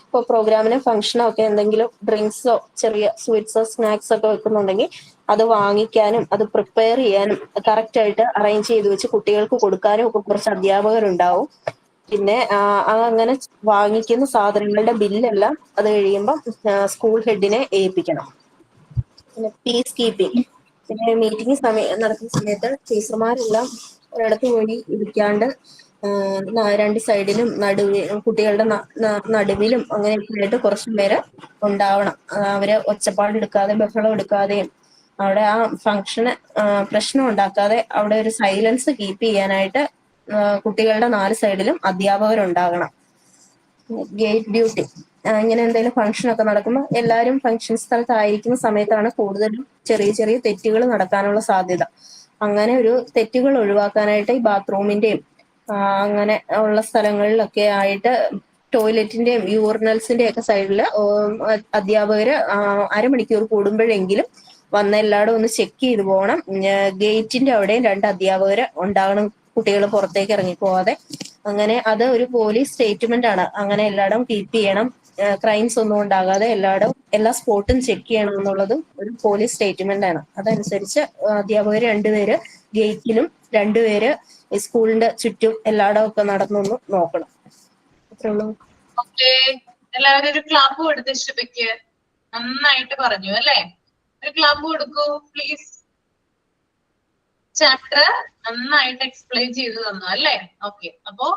ഇപ്പൊ പ്രോഗ്രാമിന് ഫംഗ്ഷനോ ഒക്കെ എന്തെങ്കിലും ഡ്രിങ്ക്സോ ചെറിയ സ്വീറ്റ്സോ സ്നാക്സ് ഒക്കെ വെക്കുന്നുണ്ടെങ്കിൽ അത് വാങ്ങിക്കാനും അത് പ്രിപ്പയർ ചെയ്യാനും കറക്റ്റ് ആയിട്ട് അറേഞ്ച് ചെയ്ത് വെച്ച് കുട്ടികൾക്ക് കൊടുക്കാനും ഒക്കെ കുറച്ച് അധ്യാപകരുണ്ടാവും. പിന്നെ അങ്ങനെ വാങ്ങിക്കുന്ന സാധനങ്ങളുടെ ബില്ലെല്ലാം അത് കഴിയുമ്പം സ്കൂൾ ഹെഡിനെ ഏൽപ്പിക്കണം. പിന്നെ പീസ് കീപ്പിംഗ്. പിന്നെ മീറ്റിംഗ് നടക്കുന്ന സമയത്ത് ടീച്ചർമാരെല്ലാം ഒരിടത്ത് പോയി ഇരിക്കാണ്ട് 2 സൈഡിലും കുട്ടികളുടെ നടുവിലും അങ്ങനെയൊക്കെ ആയിട്ട് കുറച്ചു പേര് ഉണ്ടാവണം. അവര് ഒച്ചപ്പാടെടുക്കാതെ ബഹളം എടുക്കാതെയും അവിടെ ആ ഫംഗ്ഷന് പ്രശ്നം ഉണ്ടാക്കാതെ അവിടെ ഒരു സൈലൻസ് കീപ്പ് ചെയ്യാനായിട്ട് കുട്ടികളുടെ 4 സൈഡിലും അധ്യാപകരുണ്ടാകണം. ഗേറ്റ് ഡ്യൂട്ടി, ഇങ്ങനെ എന്തെങ്കിലും ഫംഗ്ഷൻ ഒക്കെ നടക്കുമ്പോൾ എല്ലാവരും ഫംഗ്ഷൻ സ്ഥലത്തായിരിക്കുന്ന സമയത്താണ് കൂടുതലും ചെറിയ ചെറിയ തെറ്റുകൾ നടക്കാനുള്ള സാധ്യത. അങ്ങനെ ഒരു തെറ്റുകൾ ഒഴിവാക്കാനായിട്ട് ഈ ബാത്റൂമിന്റെയും അങ്ങനെ ഉള്ള സ്ഥലങ്ങളിലൊക്കെ ആയിട്ട് ടോയ്ലറ്റിന്റെയും യൂറിനൽസിന്റെയും ഒക്കെ സൈഡിൽ അധ്യാപകര് അരമണിക്കൂർ കൂടുമ്പോഴെങ്കിലും വന്ന് എല്ലായിടും ഒന്ന് ചെക്ക് ചെയ്ത് പോകണം. ഗേറ്റിന്റെ അവിടെയും 2 അധ്യാപകര് ഉണ്ടാകണം, കുട്ടികൾ പുറത്തേക്ക് ഇറങ്ങിപ്പോവാതെ. അങ്ങനെ അത് ഒരു പോലീസ് സ്റ്റേറ്റ്മെന്റ് ആണ്. അങ്ങനെ എല്ലായിടും കീപ്പ് ചെയ്യണം, ക്രൈംസ് ഒന്നും ഉണ്ടാകാതെ എല്ലായിടും എല്ലാ സ്പോട്ടും ചെക്ക് ചെയ്യണം എന്നുള്ളതും ഒരു പോലീസ് സ്റ്റേറ്റ്മെന്റ് ആണ്. അതനുസരിച്ച് അധ്യാപകർ 2 പേര് ഗേറ്റിലും 2 പേര് സ്കൂളിന്റെ ചുറ്റും എല്ലായിടവും ഒക്കെ നടന്നൊന്ന് നോക്കണം. അത്രേ ഉള്ളൂ. ഓക്കെ, എല്ലാവരും ഒരു ക്ലാപ്പ് കൊടുത്ത് ശുഭയ്ക്ക്. നന്നായിട്ട് പറഞ്ഞു അല്ലേ? ഒരു ക്ലാപ്പ് കൊടുക്കൂ പ്ലീസ്. ചാപ്റ്റർ നന്നായിട്ട് എക്സ്പ്ലെയിൻ ചെയ്തു തന്നു അല്ലേ? ഓക്കെ, അപ്പോ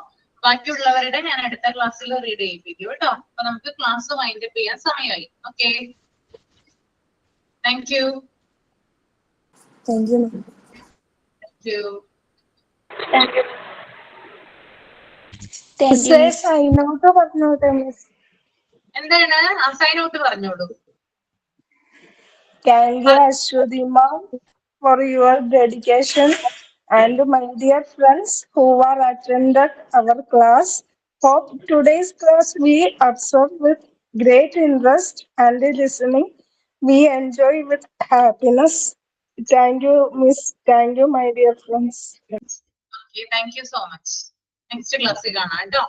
ബാക്കിയുള്ളവരുടെ ഞാൻ അടുത്ത ക്ലാസ്സിൽ റീഡ് ചെയ്യിപ്പിക്കും കേട്ടോ. അപ്പൊ നമുക്ക് ക്ലാസ് വൈൻഡ് അപ്പ് ചെയ്യാൻ സമയമായി. Okay, thank you. Thank you. Thank you. Sign out പറഞ്ഞോട്ടെ മിസ്? എന്താണ് ആ സൈൻ ഔട്ട് പറഞ്ഞോളൂ. Thank you, Ashwati ma'am, for your dedication, and my dear friends who are attended our class. Hope today's class we observed with great interest and listening. We enjoy with happiness. Thank you, Miss. Thank you, my dear friends. Okay, thank you so much. Next ക്ലാസ്സിൽ കാണാം കേട്ടോ.